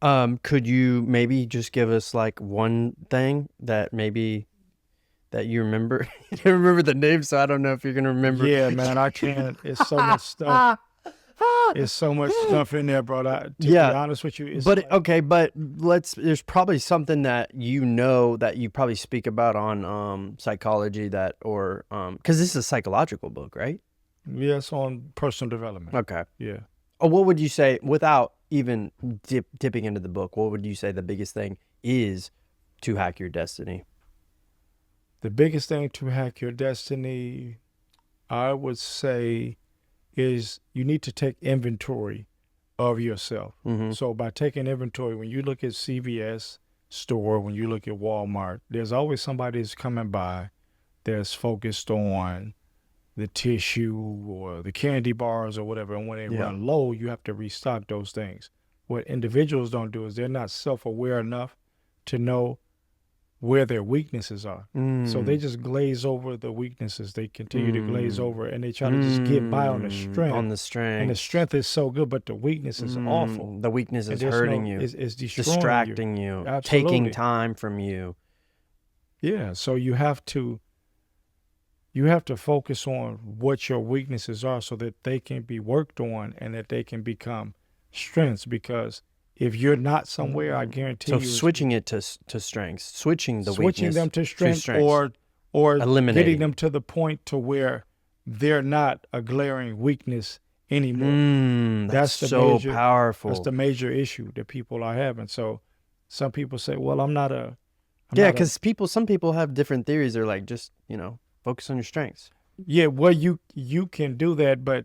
Could you maybe just give us like one thing that maybe that you remember? You don't remember the name, so I don't know if you're gonna remember.
Yeah, man, I can't. It's so much stuff. It's so much stuff in there, bro. To be honest with you, it's
but there's probably something that that you probably speak about on psychology that or because this is a psychological book, right?
Yes, on personal development.
Okay.
Yeah.
Oh, what would you say without even dipping into the book? What would you say the biggest thing is to hack your destiny?
The biggest thing to hack your destiny, I would say, is you need to take inventory of yourself. So by taking inventory, when you look at CVS store, when you look at Walmart, there's always somebody that's coming by that's focused on the tissue or the candy bars or whatever. And when they run low, you have to restock those things. What individuals don't do is they're not self-aware enough to know where their weaknesses are. So they just glaze over the weaknesses. They continue to glaze over, and they try to just get by on the strength.
On the strength.
And the strength is so good, but the weakness is awful.
The weakness is
And
hurting you.
It's
distracting you.
Absolutely.
Taking time from you.
Yeah, so you have to focus on what your weaknesses are so that they can be worked on and that they can become strengths. Because if you're not somewhere, I guarantee you.
So switching it to strengths, switching
switching them to strength,
strengths.
or
eliminating.
getting them to the point to where they're not a glaring weakness anymore.
That's so powerful.
That's the major issue that people are having. So some people say, well, I'm not a.
Because some people have different theories. They're like, just, focus on your strengths.
Yeah, well, you can do that, but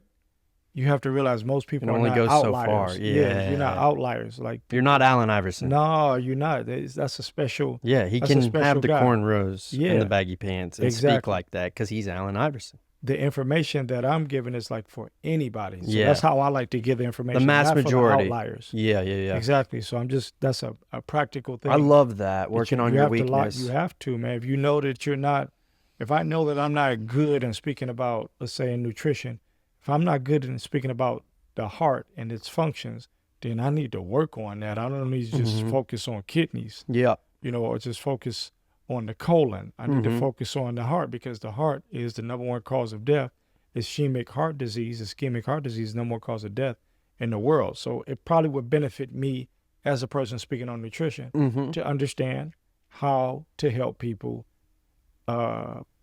you have to realize most people
only
are not
goes
outliers.
so far. Yeah,
you're not outliers. Like
you're not Allen Iverson.
No, you're not. That's a special.
Yeah, he can have the cornrows and the baggy pants and speak like that because he's Allen Iverson.
The information that I'm giving is like for anybody. So that's how I like to give the information.
The mass majority.
For the outliers.
Yeah.
Exactly. So that's a practical thing.
I love that. Working on your weakness.
You have to, man. If you know that you're not, if I know that I'm not good in speaking about, let's say, in nutrition, if I'm not good in speaking about the heart and its functions, then I need to work on that. I don't need to just focus on kidneys.
Yeah.
Or just focus on the colon. I need to focus on the heart because the heart is the number one cause of death. Ischemic heart disease is number one cause of death in the world. So it probably would benefit me as a person speaking on nutrition
Mm-hmm.
to understand how to help people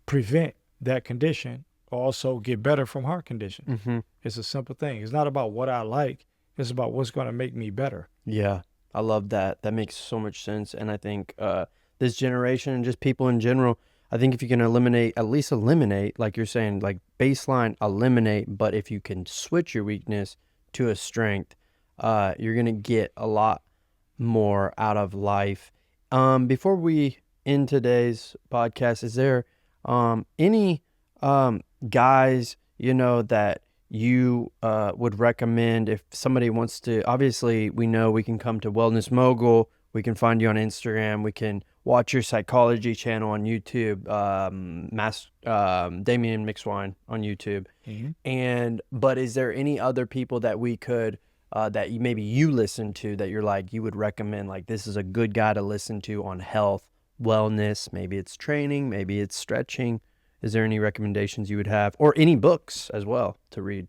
prevent that condition, also get better from heart condition.
Mm-hmm.
It's a simple thing. It's not about what I like. It's about what's going to make me better.
Yeah, I love that. That makes so much sense. And I think this generation and just people in general, I think if you can at least eliminate, like you're saying, like baseline, eliminate, but if you can switch your weakness to a strength, you're going to get a lot more out of life. Before we end today's podcast, is there any guys, that you would recommend if somebody wants to? Obviously, we know we can come to Wellness Mogul. We can find you on Instagram. We can watch your psychology channel on YouTube, Damien McSwine on YouTube.
Mm-hmm.
But is there any other people that we could that maybe you listen to that you're like you would recommend, like this is a good guy to listen to on health, wellness? Maybe it's training, maybe it's stretching. Is there any recommendations you would have, or any books as well to read?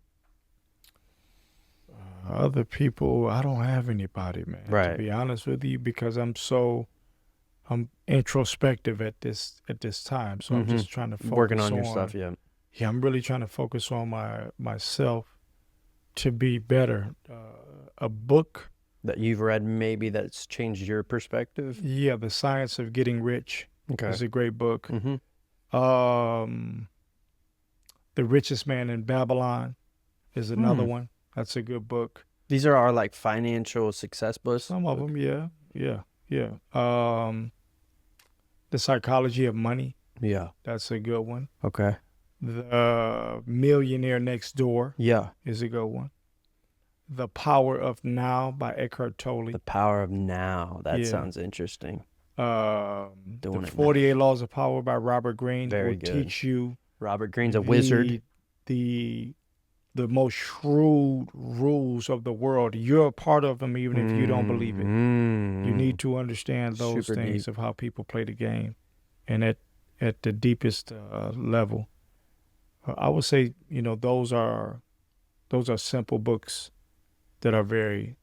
Other people, I don't have anybody, man.
Right.
To be honest with you, because I'm introspective at this time. So I'm just trying to focus
Working on your stuff, yeah.
Yeah, I'm really trying to focus on myself to be better. A book
That you've read maybe that's changed your perspective?
Yeah, The Science of Getting Rich
Okay.
is a great book.
Mm-hmm.
The Richest Man in Babylon is another
Hmm.
one. That's a good book.
These are our like financial success books?
Some of them, yeah. The Psychology of Money,
Yeah.
that's a good one.
Okay.
The Millionaire Next Door
Yeah.
is a good one. The Power of Now by Eckhart Tolle.
The Power of Now. That
Yeah.
sounds interesting.
The
Doing it now.
48 Laws of Power by Robert Greene
Very
will
good.
teach you
Robert Greene's a wizard.
the most shrewd rules of the world. You're a part of them even if you don't believe it. You need to understand those
Super
things
deep.
of how people play the game. And at the deepest level, I would say, those are simple books that are very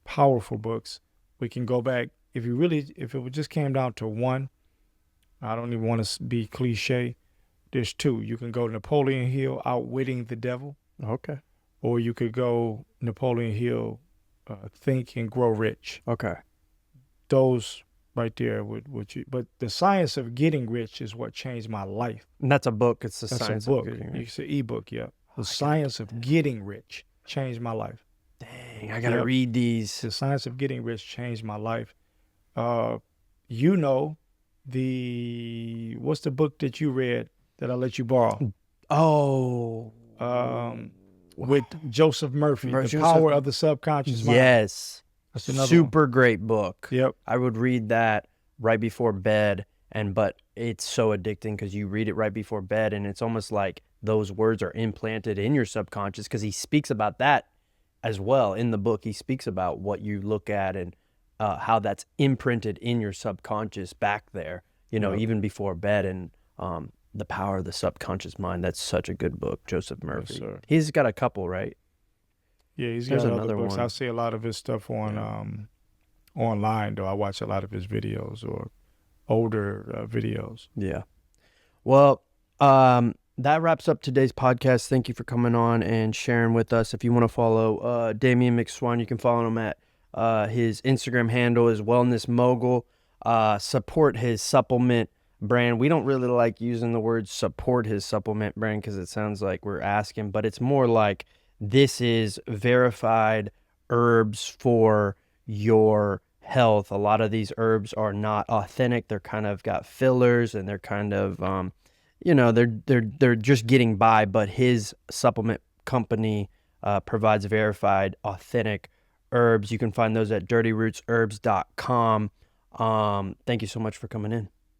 powerful books. We can go back, if it just came down to one, I don't even want to be cliche, there's two. You can go Napoleon Hill, Outwitting the Devil,
Okay.
or you could go Napoleon Hill, Think and Grow Rich.
Okay.
Those right there but The Science of Getting Rich is what changed my life.
And that's a book. It's the
That's
science
a book.
of getting rich.
It's an ebook, yeah. The Science of Getting Rich changed my life.
Dang, I gotta
Yep.
read these.
The Science of Getting Rich changed my life. What's the book that you read that I let you borrow?
Oh.
With Joseph Murphy, The
Joseph-
Power of the Subconscious Mind.
Yes.
That's another one.
Super great book.
Yep.
I would read that right before bed, but it's so addicting because you read it right before bed, and it's almost like those words are implanted in your subconscious, because he speaks about that as well in the book. He speaks about what you look at and how that's imprinted in your subconscious back there,
Yep.
even before bed. And The Power of the Subconscious Mind. That's such a good book, Joseph Murphy.
sir.
He's got a couple, right?
Yeah, he's
There's
got other
another
books.
one.
I see a lot of his stuff on online, though. I watch a lot of his videos or older videos.
Yeah. Well, that wraps up today's podcast. Thank you for coming on and sharing with us. If you want to follow Damien McSwine, you can follow him at his Instagram handle is Wellness Mogul. Support his supplement brand. We don't really like using the word support his supplement brand because it sounds like we're asking, but it's more like this is verified herbs for your health. A lot of these herbs are not authentic. They're kind of got fillers, and they're kind of they're just getting by, but his supplement company provides verified authentic herbs. You can find those at dirtyrootsherbs.com. Thank you so much for coming in.